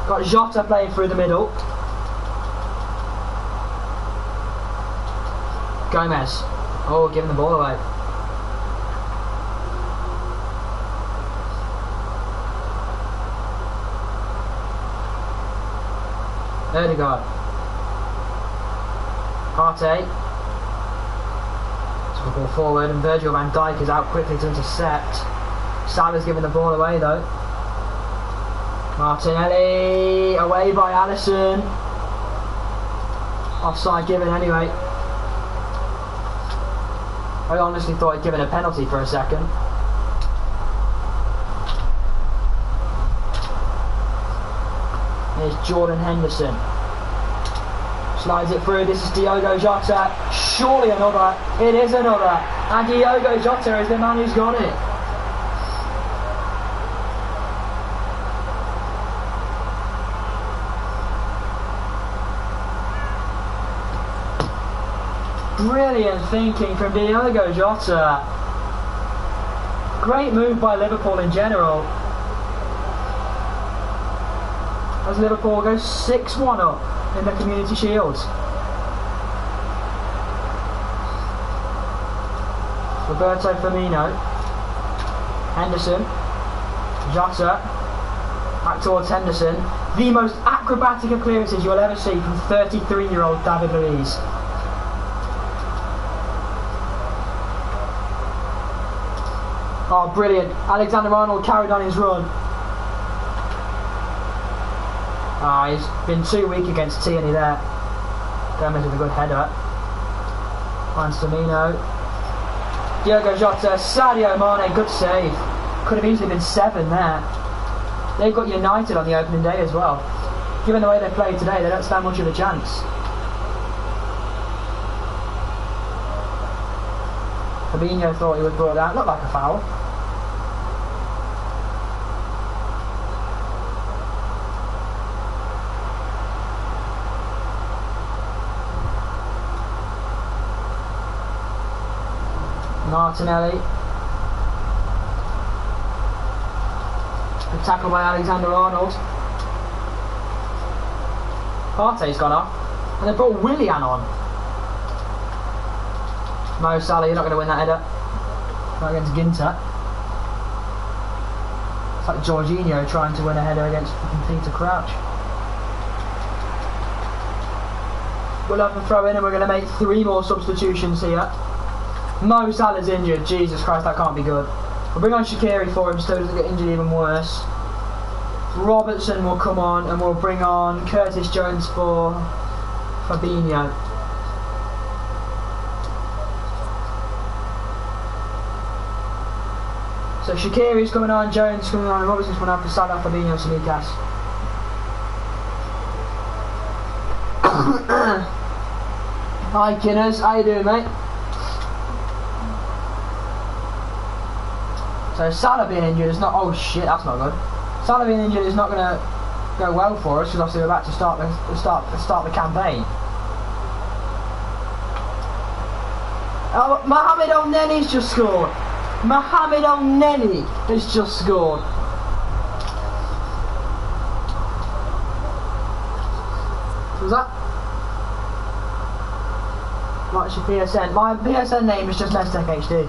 Got Jota playing through the middle. Gomez. Oh, giving the ball away. Odegaard. Partey. Took the ball forward and Virgil van Dijk is out quickly to intercept. Salah's giving the ball away though. Martinelli. Away by Alisson. Offside given anyway. I honestly thought he'd given a penalty for a second. Here's Jordan Henderson. Slides it through. This is Diogo Jota. Surely another. It is another. And Diogo Jota is the man who's got it. Brilliant thinking from Diogo Jota. Great move by Liverpool in general. As Liverpool goes 6-1 up in the Community Shield. Roberto Firmino. Henderson. Jota. Back towards Henderson. The most acrobatic of clearances you'll ever see from 33-year-old David Luiz. Oh, brilliant. Alexander-Arnold carried on his run. He's been too weak against Tierney there. Gomez with a good header. Finds Firmino. Diogo Jota, Sadio Mane, good save. Could have easily been 7 there. They've got United on the opening day as well. Given the way they played today, they don't stand much of a chance. Fabinho thought he was brought out. Looked like a foul. Martinelli. Good tackle by Alexander-Arnold. Partey's gone off. And they brought Willian on. Mo Salah, you're not going to win that header. Not against Ginter. It's like Jorginho trying to win a header against Peter Crouch. We'll have a throw in and we're going to make 3 more substitutions here. Mo Salah's injured. Jesus Christ, that can't be good. We'll bring on Shaqiri for him so he doesn't get injured even worse. Robertson will come on and we'll bring on Curtis Jones for Fabinho. So Shaqiri's coming on, Jones coming on, and Robertson's coming on for Salah, Fabinho, Samikas. Hi Kinners, how you doing, mate? So Salah being injured is not. Oh shit, that's not good. Salah being injured is not going to go well for us because obviously we're about to start the campaign. Oh, Mohamed El Neni's just scored. Mohamed El Neni has just scored. Was that? What's your PSN? My PSN name is just Mestech HD.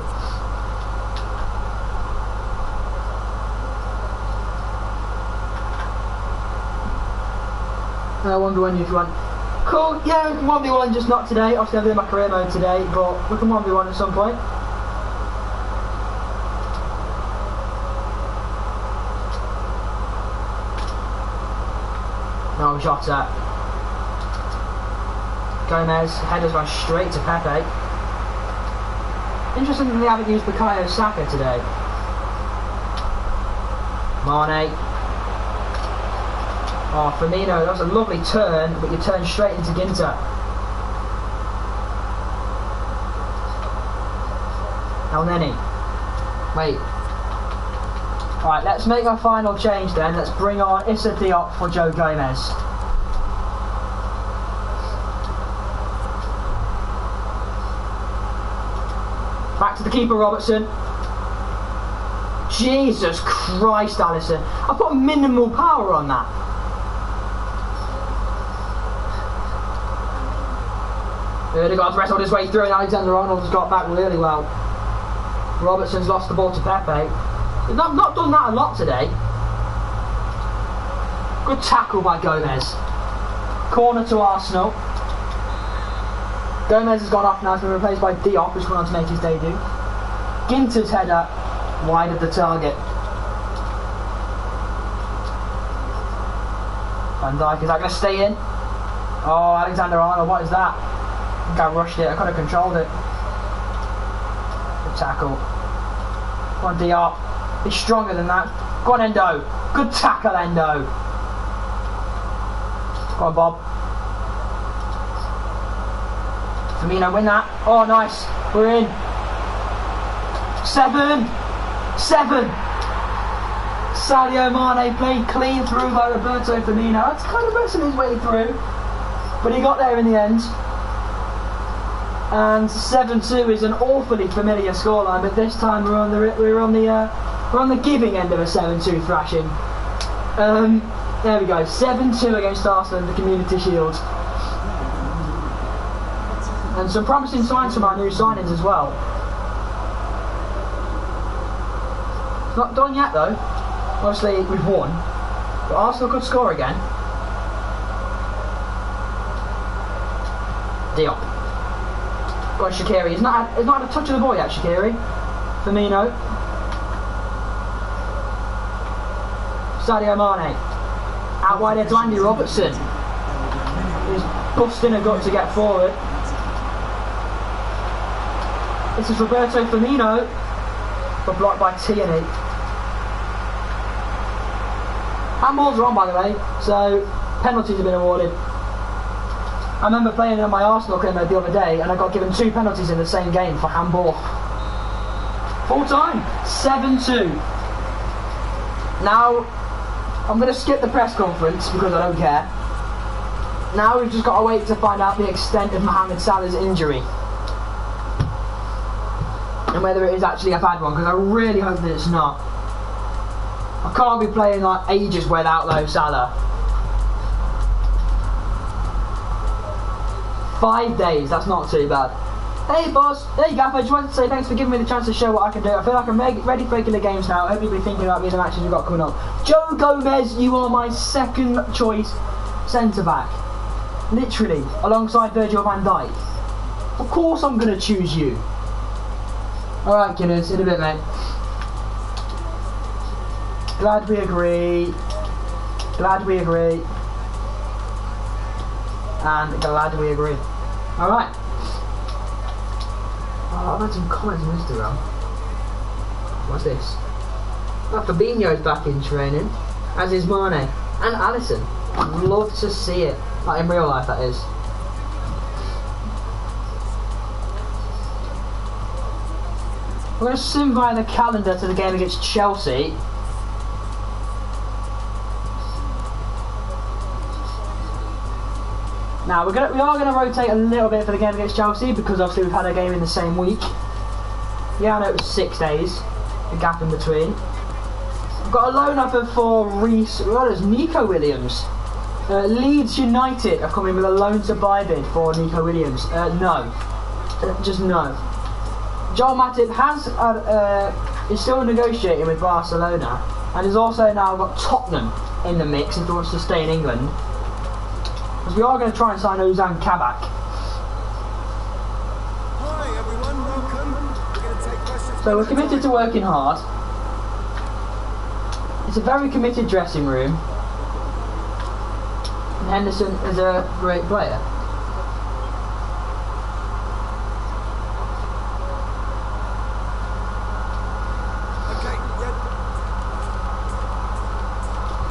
I wonder when you've won. Cool, yeah, we can 1v1, just not today. Obviously I'm doing my career mode today, but we can 1v1 at some point. No shot at Gomez, header's gone straight to Pepe. Interesting that they haven't used Bukayo Saka today. Mane. Oh, Firmino, that was a lovely turn, but you turn straight into Ginter. El Neni. Wait. Alright, let's make our final change then. Let's bring on Issa Diop for Joe Gomez. Back to the keeper, Robertson. Jesus Christ, Alisson. I put minimal power on that. Odegaard's wrestled his way through and Alexander-Arnold has got back really well. Robertson's lost the ball to Pepe. He's not done that a lot today. Good tackle by Gomez. Corner to Arsenal. Gomez has gone off now, has been replaced by Diop, who's gone on to make his debut. Ginter's header wide of the target. Van Dijk, is that going to stay in? Oh, Alexander-Arnold, what is that? I think I rushed it, I could have controlled it. Good tackle. Come on, Diop. He's stronger than that. Go on, Endo. Good tackle, Endo. Go on, Bob. Firmino, win that. Oh, nice. We're in. 7. Sadio Mane played clean through by Roberto Firmino. That's kind of wrestling his way through, but he got there in the end. And 7-2 is an awfully familiar scoreline, but this time we're on the giving end of a 7-2 thrashing. There we go. 7-2 against Arsenal in the Community Shield. And some promising signs from our new signings as well. It's not done yet though. Obviously we've won, but Arsenal could score again. Diop. Go on, Shaqiri. He's not had a touch of the ball yet, Shaqiri. Firmino. Sadio Mane. Out wide there to Andy Robertson. He's busting a gut to get forward. This is Roberto Firmino, but blocked by Tierney. Handballs are on, by the way, so penalties have been awarded. I remember playing on my Arsenal game the other day, and I got given 2 penalties in the same game for handball. Full time, 7-2. Now, I'm going to skip the press conference because I don't care. Now we've just got to wait to find out the extent of Mohamed Salah's injury. And whether it is actually a bad one, because I really hope that it's not. I can't be playing like ages without Mo Salah. 5 days, that's not too bad. Hey boss, hey Gaffer, I just wanted to say thanks for giving me the chance to show what I can do. I feel like I'm ready for regular games now. I hope you'll be thinking about me in the matches we've got coming up. Joe Gomez, you are my second choice centre back. Literally, alongside Virgil van Dijk. Of course I'm going to choose you. Alright, kiddos, in a bit, mate. Glad we agree. Glad we agree. And glad we agree. Alright. Oh, I've had some comments on Instagram. What's this? Fabinho's back in training, as is Mane and Alisson. I'd love to see it, like in real life, that is. We're going to swim via the calendar to the game against Chelsea. Now we are going to rotate a little bit for the game against Chelsea because obviously we've had a game in the same week. Yeah, I know it was 6 days, a gap in between. We've got a loan offer for Nico Williams. Leeds United have come in with a loan to buy bid for Nico Williams. No, just no. Joel Matip is still negotiating with Barcelona and has also now got Tottenham in the mix if he wants to stay in England. Because we are going to try and sign Ozan Kabak. Hi everyone, welcome. We're going to take questions. So we're committed to working hard. It's a very committed dressing room. And Henderson is a great player.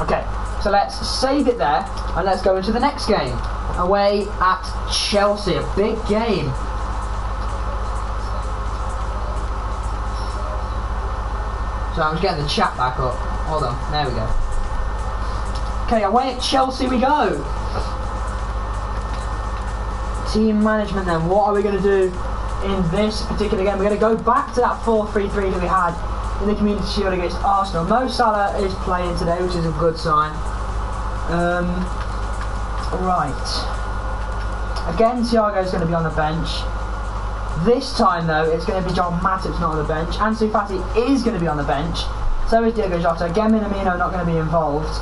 Okay, so let's save it there and let's go into the next game. Away at Chelsea, a big game. So I'm just getting the chat back up. Hold on, there we go. Okay, away at Chelsea we go. Team management then, what are we going to do in this particular game? We're going to go back to that 4-3-3 that we had in the Community Shield against Arsenal. Mo Salah is playing today, which is a good sign. Right. Again, Thiago's going to be on the bench. This time, though, it's going to be Joel Matip's not on the bench. Ansu Fati is going to be on the bench. So is Diogo Jota. Again, Minamino not going to be involved.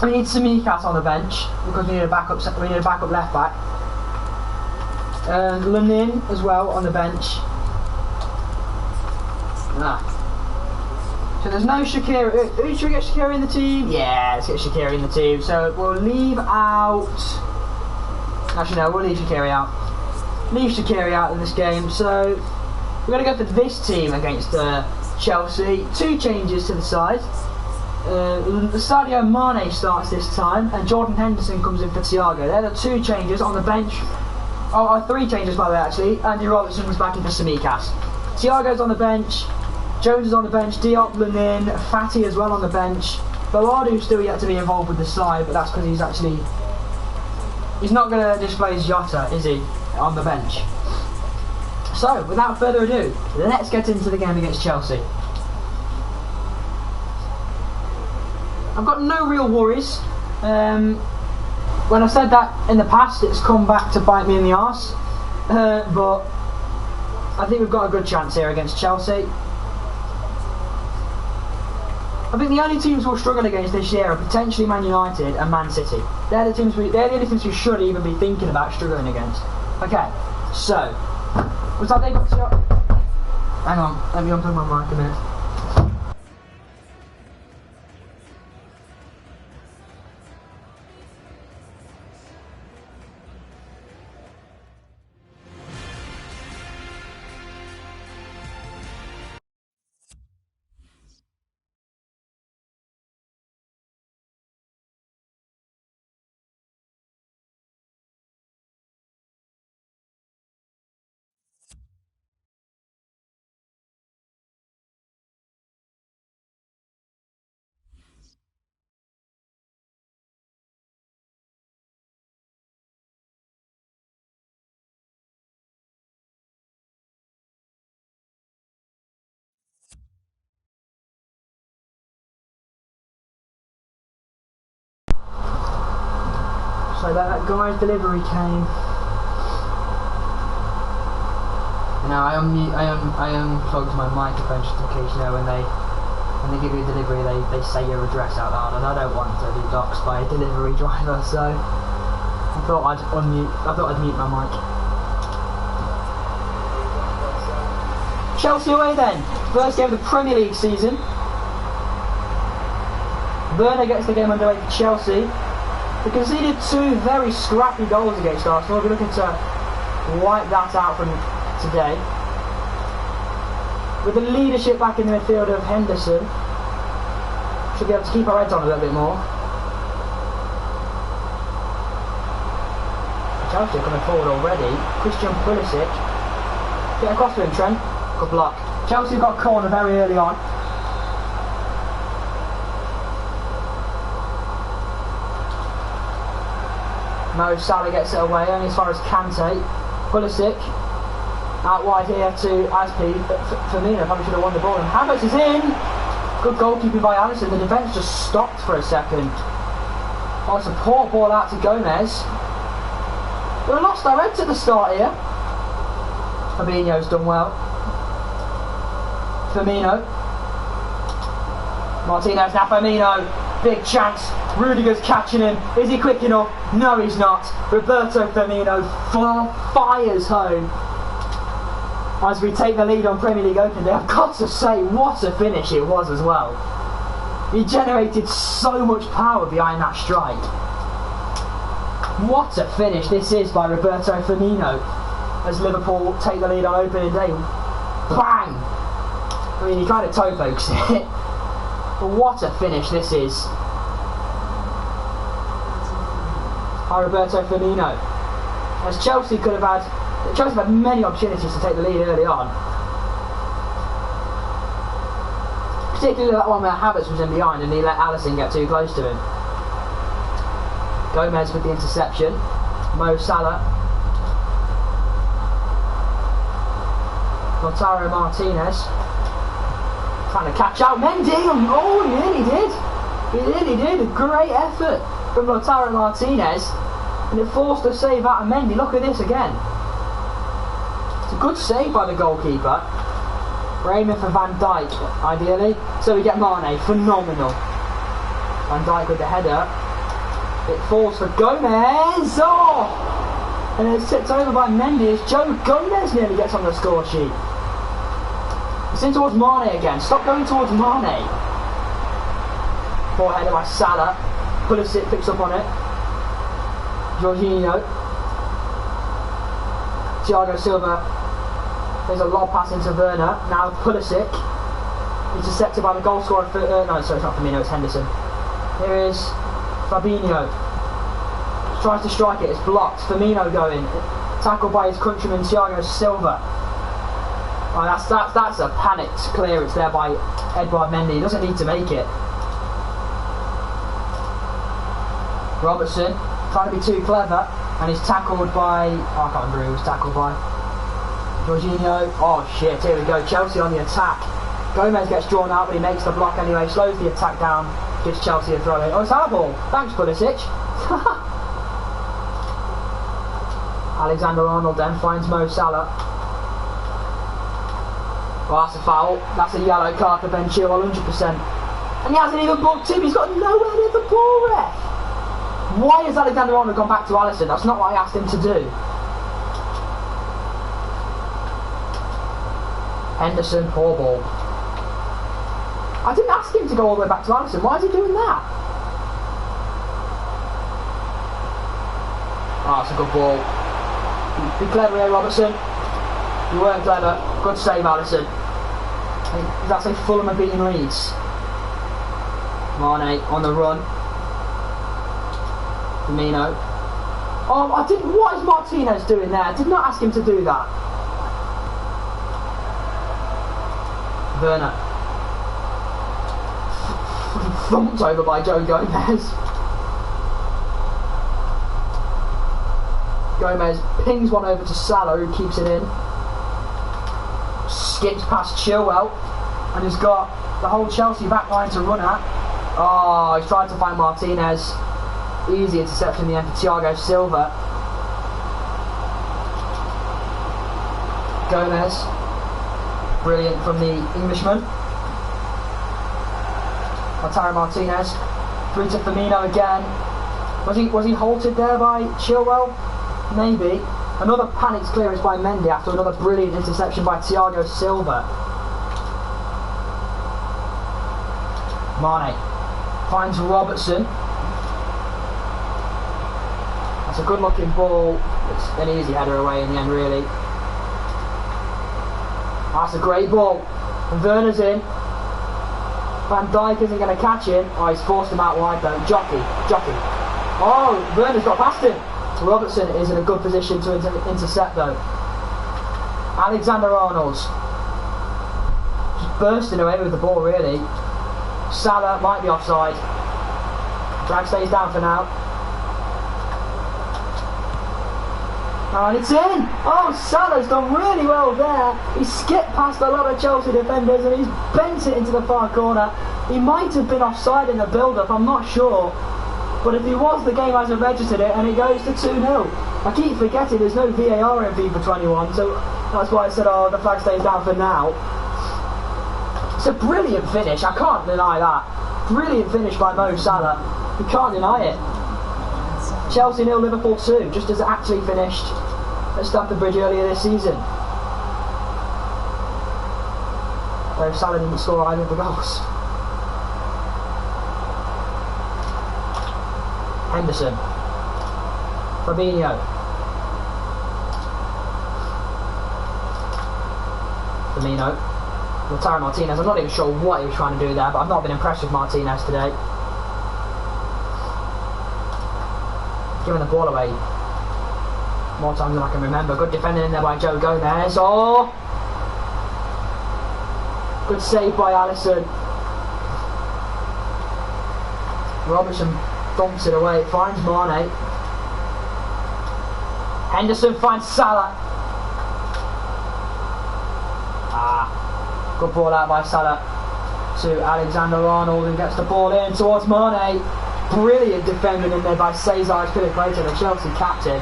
We need Samikas on the bench because we need a backup. We need a backup left back. Lenin as well on the bench. So there's no Shaqiri. Should we get Shaqiri in the team? Yeah, let's get Shaqiri in the team. So we'll leave out. Actually, no, we'll leave Shaqiri out. Leave Shaqiri out in this game. So we're going to go for this team against Chelsea. 2 changes to the side. Sadio Mane starts this time, and Jordan Henderson comes in for Thiago. They're the 2 changes on the bench. 3 changes by the way, actually. Andy Robertson was back into Samikas. Thiago's on the bench. Jones is on the bench. Diop, Lenin, Fati as well on the bench. Ballardou's still yet to be involved with the side, but that's because he's not going to display his Jota, is he, on the bench? So, without further ado, let's get into the game against Chelsea. I've got no real worries. When I've said that in the past, it's come back to bite me in the arse. But I think we've got a good chance here against Chelsea. I think the only teams we'll struggle against this year are potentially Man United and Man City. They're the only teams we should even be thinking about struggling against. Okay, so was that they got to? Hang on, let me unplug my mic a minute. So that guy's delivery came. Now I unplugged my microphone just in case, you know, when they give you a delivery, they say your address out loud, and I don't want to be doxed by a delivery driver, so I thought I'd mute my mic. Chelsea away then. First game of the Premier League season. Werner gets the game underway for Chelsea. They conceded 2 very scrappy goals against Arsenal. We're looking to wipe that out from today. With the leadership back in the midfield of Henderson, should be able to keep our heads on a little bit more. Chelsea are coming forward already. Christian Pulisic. Get across to him, Trent. Good block. Chelsea got a corner very early on. Mo Salah gets it away, only as far as Kante. Pulisic out wide here to Aspi. Firmino probably should have won the ball. And Havertz is in. Good goalkeeping by Alisson. The defence just stopped for a second. Oh, it's a poor ball out to Gomez. We lost our heads at the start here. Fabinho's done well. Firmino. Martinez, now Firmino. Big chance. Rudiger's catching him. Is he quick enough? No, he's not. Roberto Firmino fires home. As we take the lead on Premier League Open Day, I've got to say, what a finish it was as well. He generated so much power behind that strike. What a finish this is by Roberto Firmino as Liverpool take the lead on opening day. Bang! I mean, he tried to toe focus it, but what a finish this is by Roberto Firmino. As Chelsea had many opportunities to take the lead early on. Particularly that one where Havertz was in behind and he let Alisson get too close to him. Gomez with the interception. Mo Salah. Lautaro Martinez. Trying to catch out Mendy. Oh, he nearly did. He nearly did. A great effort from Lautaro Martinez. And it forced a save out of Mendy. Look at this again. It's a good save by the goalkeeper. We're aiming for Van Dijk, ideally. So we get Mane. Phenomenal. Van Dijk with the header. It falls for Gomez. Oh! And it's tipped over by Mendy as Joe Gomez nearly gets on the score sheet. It's in towards Mane again. Stop going towards Mane. Poor header by Salah. Pulisic picks up on it. Jorginho. Thiago Silva. There's a lob pass into Werner. Now Pulisic. Intercepted by the goal scorer. No, sorry, it's not Firmino, it's Henderson. Here is Fabinho. Tries to strike it, it's blocked. Firmino going. Tackled by his countryman Thiago Silva. Oh, that's a panicked clearance there by Edouard Mendy. He doesn't need to make it. Robertson trying to be too clever, and he's tackled by. Oh, I can't remember who he was tackled by. Jorginho. Oh shit! Here we go. Chelsea on the attack. Gomez gets drawn out, but he makes the block anyway. Slows the attack down. Gives Chelsea a throw in. Oh, it's our ball. Thanks, Pulisic. Alexander-Arnold then finds Mo Salah. Well, that's a foul. That's a yellow card for Ben Chilwell, 100%. And he hasn't even booked him. He's got nowhere near the ball, ref. Why has Alexander-Arnold gone back to Alisson? That's not what I asked him to do. Henderson, poor ball. I didn't ask him to go all the way back to Alisson. Why is he doing that? Oh, that's a good ball. Be clever here, Robertson. You weren't clever. Good save, Alisson. That's a Fulham are beating Leeds. Mane on the run. Firmino. Oh, I didn't. What is Martinez doing there? I did not ask him to do that. Werner. Thumped over by Joe Gomez. Gomez pings one over to Salah, who keeps it in. Skips past Chilwell, and has got the whole Chelsea back line to run at. Oh, he's tried to find Martinez. Easy interception in the end for Thiago Silva. Gomez. Brilliant from the Englishman. Lautaro Martinez. Through to Firmino again. Was he halted there by Chilwell? Maybe. Another panicked clearance by Mendy after another brilliant interception by Thiago Silva. Mane finds Robertson. That's a good looking ball. It's an easy header away in the end, really. That's a great ball. And Werner's in. Van Dijk isn't going to catch him. Oh, he's forced him out wide though. Jockey. Oh, Werner's got past him. Robertson is in a good position to intercept though. Alexander-Arnold's just bursting away with the ball, really. Salah might be offside. Drag stays down for now. And it's in! Oh, Salah's done really well there. He skipped past a lot of Chelsea defenders and he's bent it into the far corner. He might have been offside in the build-up, I'm not sure. But if he was, the game hasn't registered it and it goes to 2-0. I keep forgetting there's no VAR in FIFA 21, so that's why I said, oh, the flag stays down for now. It's a brilliant finish, I can't deny that. Brilliant finish by Mo Salah. You can't deny it. Chelsea 0, Liverpool 2, just as it actually finished at Stamford Bridge earlier this season. Where Salah didn't score either of the goals. Henderson. Fabinho. Firmino. Lautaro Martinez. I'm not even sure what he was trying to do there, but I've not been impressed with Martinez today. Giving the ball away more times than I can remember. Good defending in there by Joe Gomez. Oh! Good save by Alisson. Robertson dumps it away. Finds Mane. Henderson finds Salah. Good ball out by Salah to Alexander-Arnold and gets the ball in towards Mane. Brilliant defending in there by Cesar Azpilicueta, the Chelsea captain.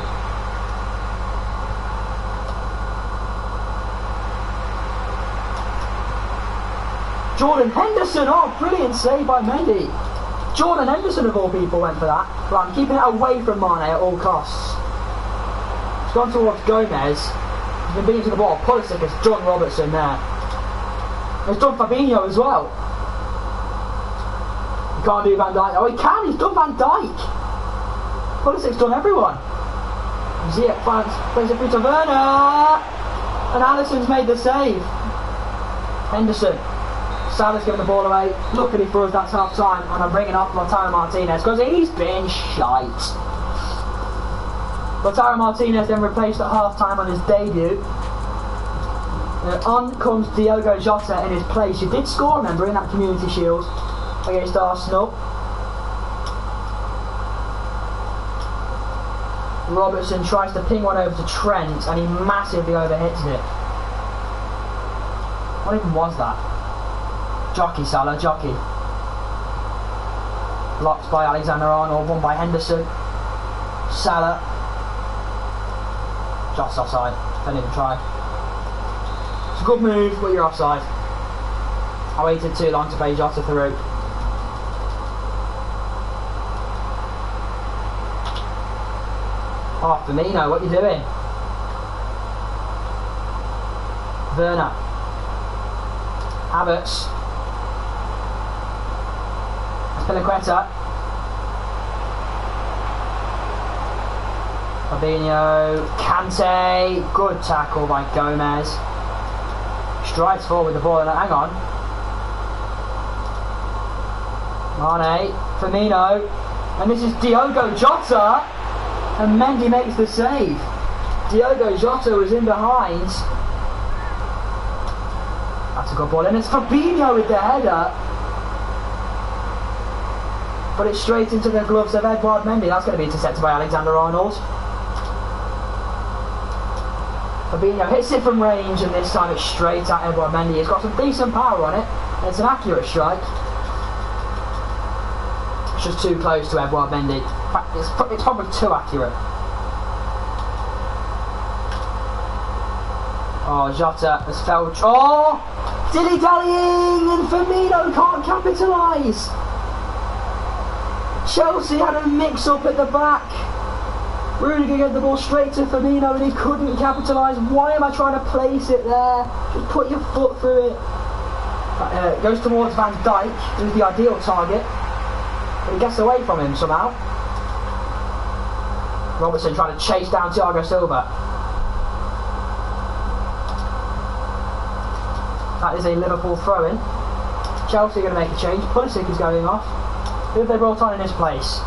Jordan Henderson, oh, brilliant save by Mendy. Jordan Henderson of all people went for that. Right, I'm keeping it away from Mane at all costs. It's gone towards Gomez. He's been beaten to the ball. Pulisic has done Robertson there. He's done Fabinho as well. He can't do Van Dijk. Oh, he can. He's done Van Dijk. Pulisic's done everyone. Ziyech plays it through to Werner. And Alisson's made the save. Henderson. Salah's giving the ball away. Luckily for us, that's half time. And I'm bringing off Lautaro Martinez because he's been shite. Lautaro Martinez then replaced at half time on his debut. On comes Diogo Jota in his place. He did score, remember, in that Community Shield against Arsenal. Robertson tries to ping one over to Trent and he massively overhits it. What even was that? Jockey, Salah, jockey. Blocked by Alexander-Arnold, won by Henderson. Salah. Jota's offside. Don't even try. It's a good move, but you're offside. I waited too long to play Jota through. Oh, Firmino, what are you doing? Werner. Havertz. Azpilicueta. Fabinho. Kante. Good tackle by Gomez. Strides forward with the ball and hang on. Mane. Firmino. And this is Diogo Jota. And Mendy makes the save. Diogo Jota was in behind. That's a good ball, and it's Fabinho with the header. But it's straight into the gloves of Edouard Mendy. That's going to be intercepted by Alexander-Arnold. Fabinho hits it from range, and this time it's straight at Edouard Mendy. He's got some decent power on it, and it's an accurate strike. It's just too close to Edouard Mendy. In fact, it's probably too accurate. Oh, Jota has fell. Oh! Dilly-dallying, and Firmino can't capitalise. Chelsea had a mix-up at the back. Rudiger gave the ball straight to Firmino and he couldn't capitalise. Why am I trying to place it there? Just put your foot through it. Goes towards Van Dijk, who's the ideal target. But he gets away from him somehow. Robertson trying to chase down Thiago Silva. That is a Liverpool throw-in. Chelsea are going to make a change. Pulisic is going off. Who have they brought on in his place?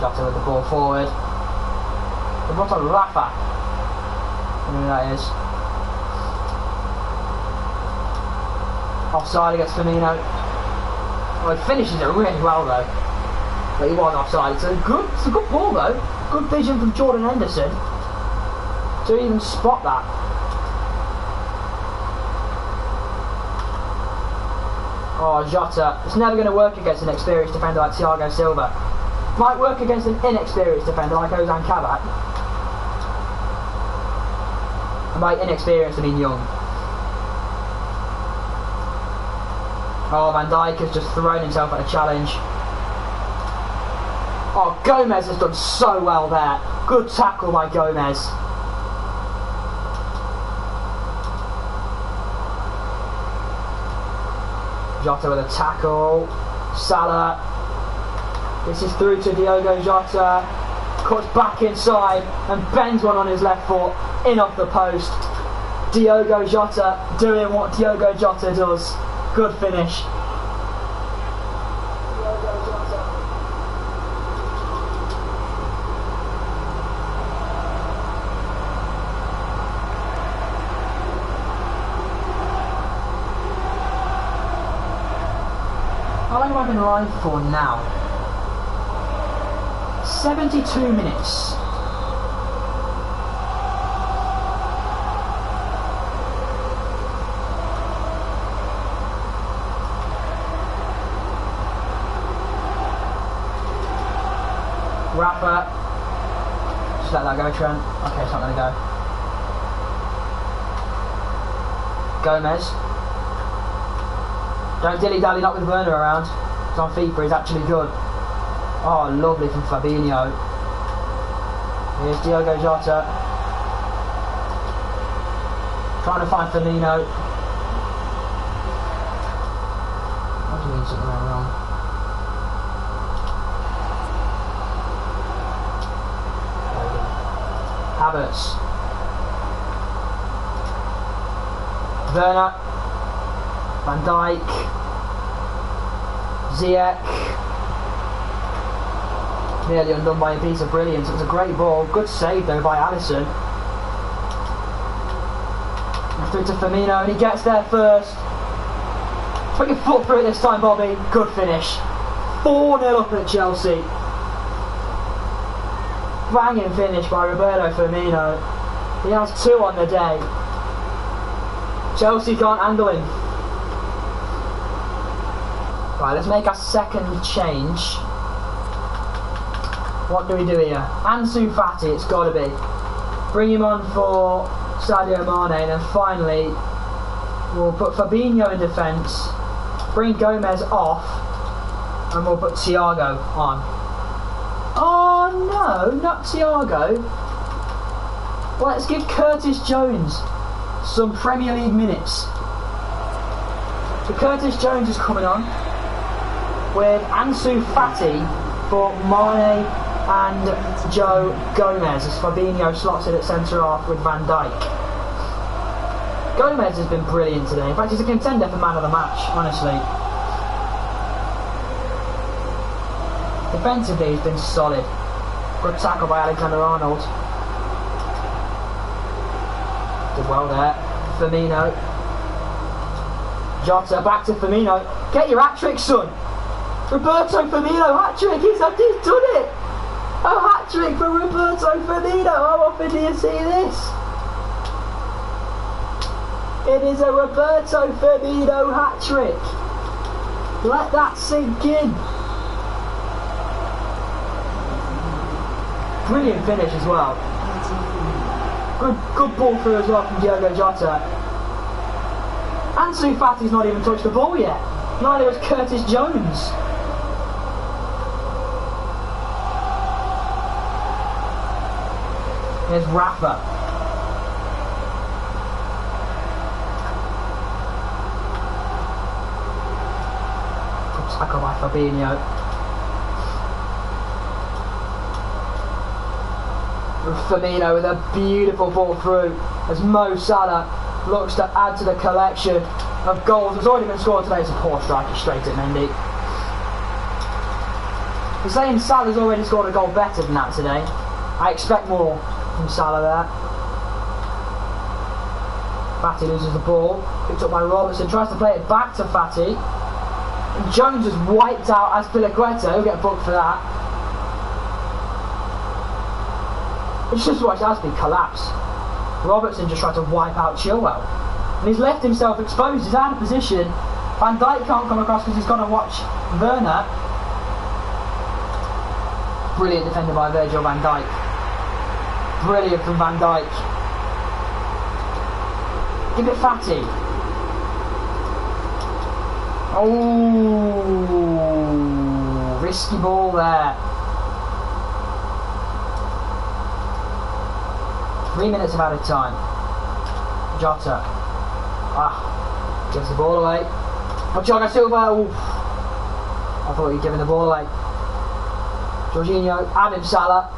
Jota with the ball forward. They brought on Rafa. I don't know who that is. Offside against Firmino. Well, he finishes it really well though. But he was offside. It's a good ball though. Good vision from Jordan Henderson to even spot that. Oh, Jota. It's never going to work against an experienced defender like Thiago Silva. Might work against an inexperienced defender like Ozan Kabak. And by inexperienced I mean young. Oh, Van Dijk has just thrown himself at a challenge. Oh, Gomez has done so well there. Good tackle by Gomez. Jota with a tackle. Salah. This is through to Diogo Jota. Cuts back inside and bends one on his left foot. In off the post. Diogo Jota doing what Diogo Jota does. Good finish. How long have I been live for now? 72 minutes. Rafa. Just let that go, Trent. Okay, it's not going to go. Gomez. Don't dilly-dally, not with Werner around. He's on FIFA, he's actually good. Oh, lovely from Fabinho. Here's Diogo Jota. Trying to find Firmino. What do you mean something went wrong? Havertz. Werner. Van Dijk. Ziyech. Nearly undone by a piece of brilliance. It was a great ball. Good save though by Alisson. And through to Firmino and he gets there first. Put your foot through it this time, Bobby. Good finish. 4-0 up at Chelsea. Banging finish by Roberto Firmino. He has 2 on the day. Chelsea can't handle him. Right, let's make our second change. What do we do here? Ansu Fati, it's got to be. Bring him on for Sadio Mane, and then finally we'll put Fabinho in defence. Bring Gomez off, and we'll put Thiago on. Oh no, not Thiago. Well, let's give Curtis Jones some Premier League minutes. So Curtis Jones is coming on with Ansu Fati for Mane and Joe Gomez as Fabinho slots in at centre half with Van Dijk. Gomez has been brilliant today. In fact, he's a contender for man of the match, honestly. Defensively, he's been solid. Good tackle by Alexander-Arnold. Did well there. Firmino. Jota back to Firmino. Get your hat-trick, son. Roberto Firmino, hat-trick. He's done it. A hat-trick for Roberto Firmino. How often do you see this? It is a Roberto Firmino hat-trick. Let that sink in. Brilliant finish as well. Good ball through as well from Diogo Jota. Ansu Fati's not even touched the ball yet. Neither has Curtis Jones. Here's Rafa. Good tackle by Fabinho. Firmino with a beautiful ball through as Mo Salah looks to add to the collection of goals that's already been scored today. It's a poor strike straight at Mendy. We're saying Salah's already scored a goal better than that today. I expect more from Salah there. Fatty loses the ball, picked up by Robertson, tries to play it back to Fatty. And Jones is wiped out as Pilaqueta, he'll get booked for that. It's just watched Asby collapse. Robertson just tried to wipe out Chilwell. And he's left himself exposed, he's out of position. Van Dijk can't come across because he's got to watch Werner. Brilliant defender by Virgil van Dijk. Brilliant from Van Dijk. Give it Fatty. Oh, risky ball there. 3 minutes of added time. Jota. Gets the ball away. Oh, Thiago Silva. Ooh. I thought he'd given the ball away. Jorginho, Adam Salah.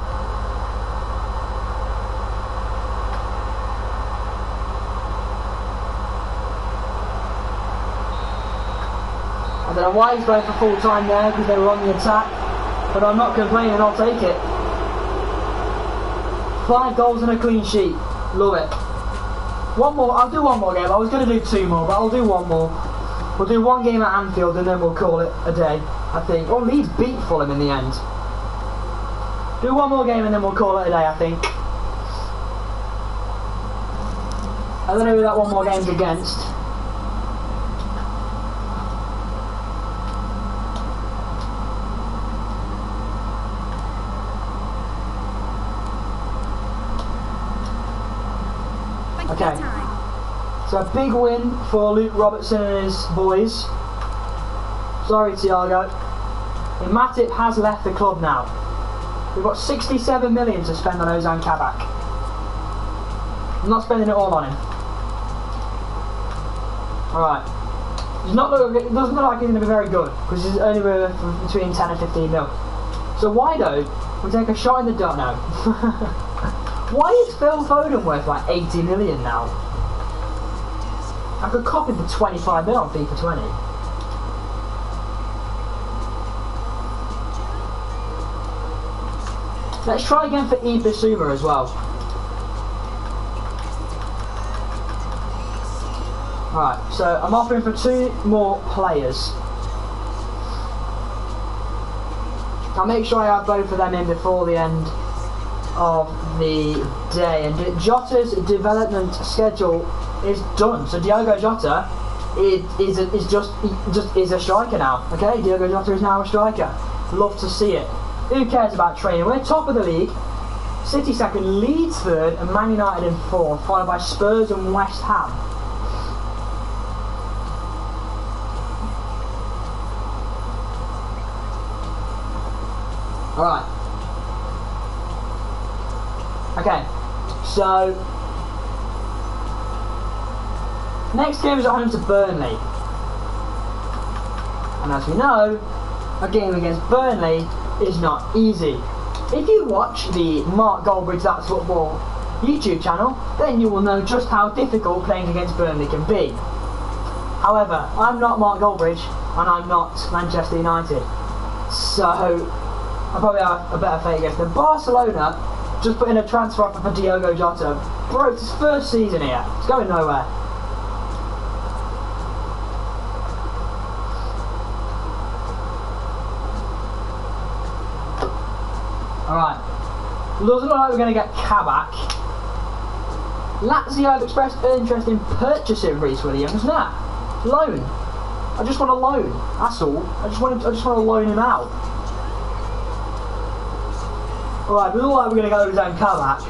I don't know why he's going for full time there because they were on the attack, but I'm not complaining, I'll take it. 5 goals and a clean sheet. Love it. One more, I'll do one more game. I was going to do 2 more, but I'll do one more. We'll do 1 game at Anfield and then we'll call it a day, I think. Oh, Leeds beat Fulham in the end. Do 1 more game and then we'll call it a day, I think. I don't know who that 1 more game's against. Okay, so a big win for Luke Robertson and his boys. Sorry, Thiago. And Matip has left the club now. We've got 67 million to spend on Ozan Kabak. I'm not spending it all on him. Alright. It doesn't look like he's going to be very good, because he's only worth between 10 and 15 mil. So why don't we take a shot in the dark now? Why is Phil Foden worth like 80 million now? I could copy the 25 mil on FIFA 20. Let's try again for Ibisuma as well. Alright, so I'm offering for 2 more players. I'll make sure I have both of them in before the end of the day. And Jota's development schedule is done. So Diogo Jota is a striker now. Okay, Diogo Jota is now a striker. Love to see it. Who cares about training? We're top of the league. City second, Leeds third, and Man United in fourth, followed by Spurs and West Ham. Alright. Okay, so next game is at home to Burnley. And as we know, a game against Burnley is not easy. If you watch the Mark Goldbridge That's Football YouTube channel, then you will know just how difficult playing against Burnley can be. However, I'm not Mark Goldbridge and I'm not Manchester United, so I probably have a better fate against them. Barcelona just put in a transfer offer for Diogo Jota. Bro, it's his first season here. It's going nowhere. Alright. Doesn't look like we're going to get Kabak. Lazio have expressed interest in purchasing Reece Williams. Nah. Loan. I just want a loan. That's all. I just want to loan him out. Alright, we look like we're going to go with Ozan Kabak.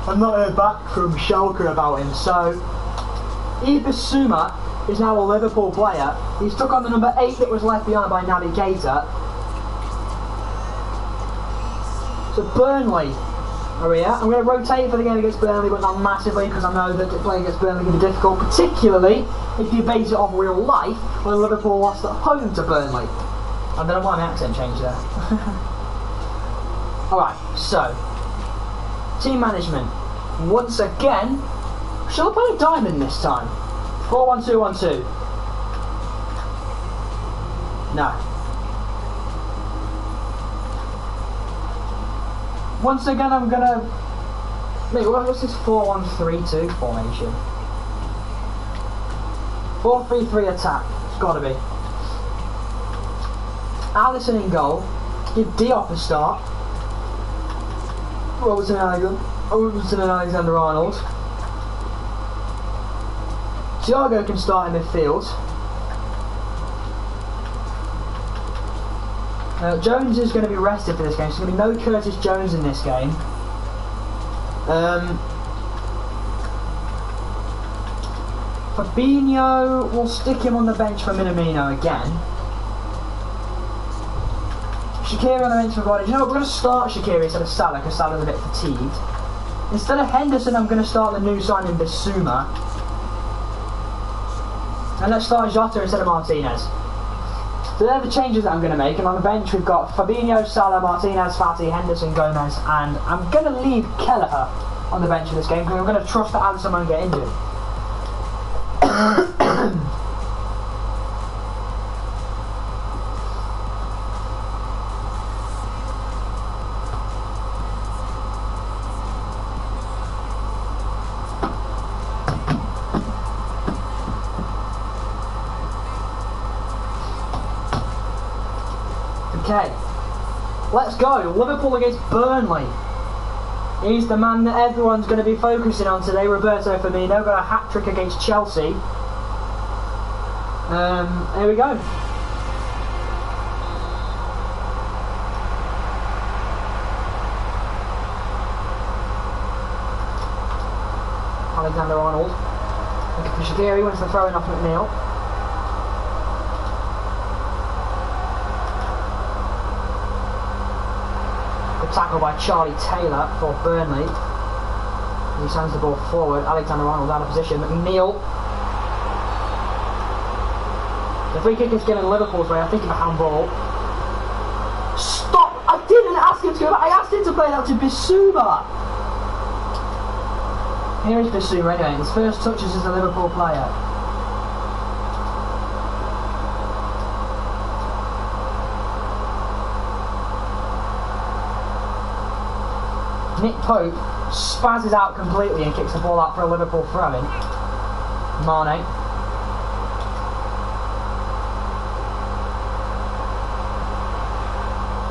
I've not heard back from Schalke about him, so Ibisuma is now a Liverpool player. He's took on the number 8 that was left behind by Naby Keita. So Burnley are here. I'm going to rotate for the game against Burnley, but not massively, because I know that playing against Burnley can be difficult, particularly if you base it off real life, when Liverpool lost at home to Burnley. I don't know why my accent changed there. Alright, so Team management. Once again, shall I play a diamond this time? 4-1-2-1-2. No. Once again, I'm gonna. Wait, what's this 4-1-3-2 formation? 4-3-3 attack. It's gotta be. Allison in goal. Give Diop a start. Robertson and Alexander-Arnold. Thiago can start in midfield. Jones is going to be rested for this game, so there's going to be no Curtis Jones in this game. Fabinho, we'll stick him on the bench for Minamino again. Shaqiri on the bench for Vardy. You know what, we're going to start Shaqiri instead of Salah, because Salah's a bit fatigued. Instead of Henderson, I'm going to start the new signing Bissouma. And let's start Jota instead of Martinez. So they're the changes that I'm going to make, and on the bench we've got Fabinho, Salah, Martinez, Fati, Henderson, Gomez, and I'm going to leave Kelleher on the bench for this game, because I'm going to trust that Alisson won't get injured. Okay, let's go. Liverpool against Burnley. He's the man that everyone's going to be focusing on today, Roberto Firmino. Got a hat-trick against Chelsea. Here we go. Alexander-Arnold. Looking for Shaqiri, wins the throw-in off McNeil. Tackle by Charlie Taylor for Burnley. He sends the ball forward. Alexander-Arnold out of position. McNeil. The free kick is given Liverpool's way. I think it's a handball. Stop! I didn't ask him to go back. I asked him to play that to Bissouma. Here is Bissouma anyway. His first touches as a Liverpool player. Nick Pope spazzes out completely and kicks the ball out for a Liverpool throw-in. Mane.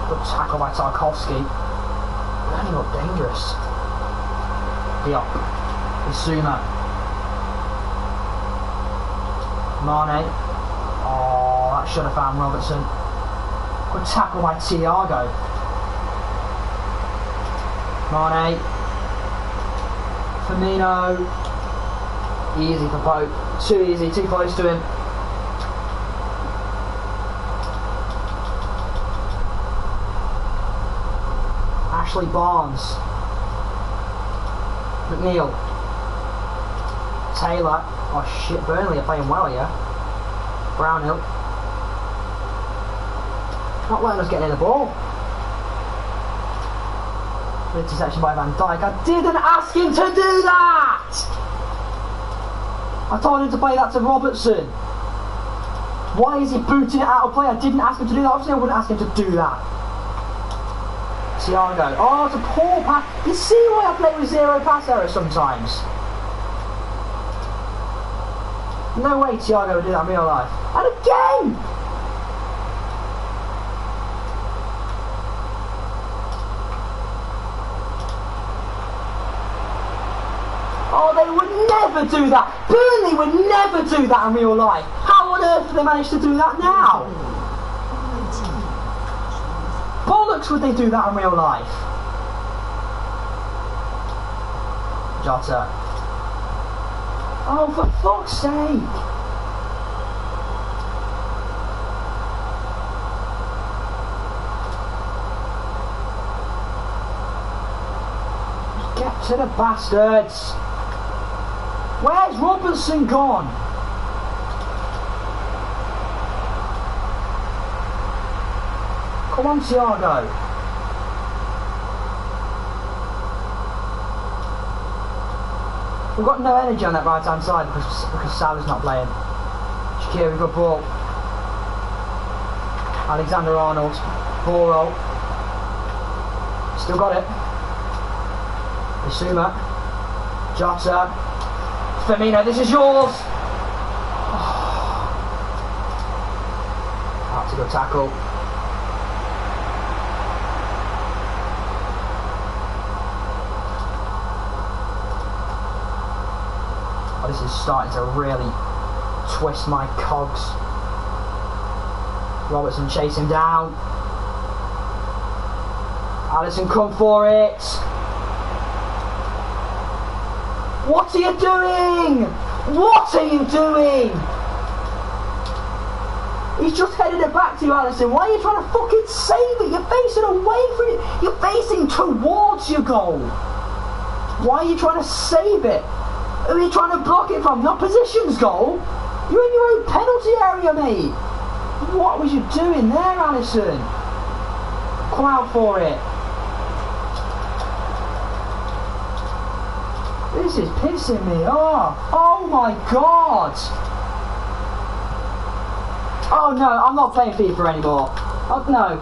Good tackle by Tarkowski. Really look dangerous. Diop. Bissouma. Mane. Oh, that should have found Robertson. Good tackle by Thiago. Mane, Firmino, easy for Pope, too easy, too close to him. Ashley Barnes, McNeil, Taylor, oh shit, Burnley are playing well here. Brownhill, not letting us get near the ball. Interception by Van Dijk. I didn't ask him to do that! I told him to play that to Robertson. Why is he booting it out of play? I didn't ask him to do that. Obviously I wouldn't ask him to do that. Thiago. Oh, it's a poor pass. You see why I play with zero pass errors sometimes? No way Thiago would do that in real life. And again! Oh, they would never do that! Burnley would never do that in real life! How on earth did they manage to do that now? Bollocks would they do that in real life? Jota. Oh, for fuck's sake! Get to the bastards! Where's Robertson gone? Come on, Thiago. We've got no energy on that right hand side because Salah's not playing. Shaqiri, good ball. Alexander Arnold, ball roll. Still got it. Bissouma, Jota, Firmino, this is yours! That's a good tackle. Oh, this is starting to really twist my cogs. Robertson chase him down. Alisson, come for it. What are you doing? What are you doing? He's just headed it back to you, Alisson. Why are you trying to fucking save it? You're facing away from it. You're facing towards your goal. Why are you trying to save it? Who are you trying to block it from? Not position's goal. You're in your own penalty area, mate. What was you doing there, Alisson? Come out for it. This is pissing me off. Oh my god. Oh no, I'm not playing FIFA anymore. Oh no.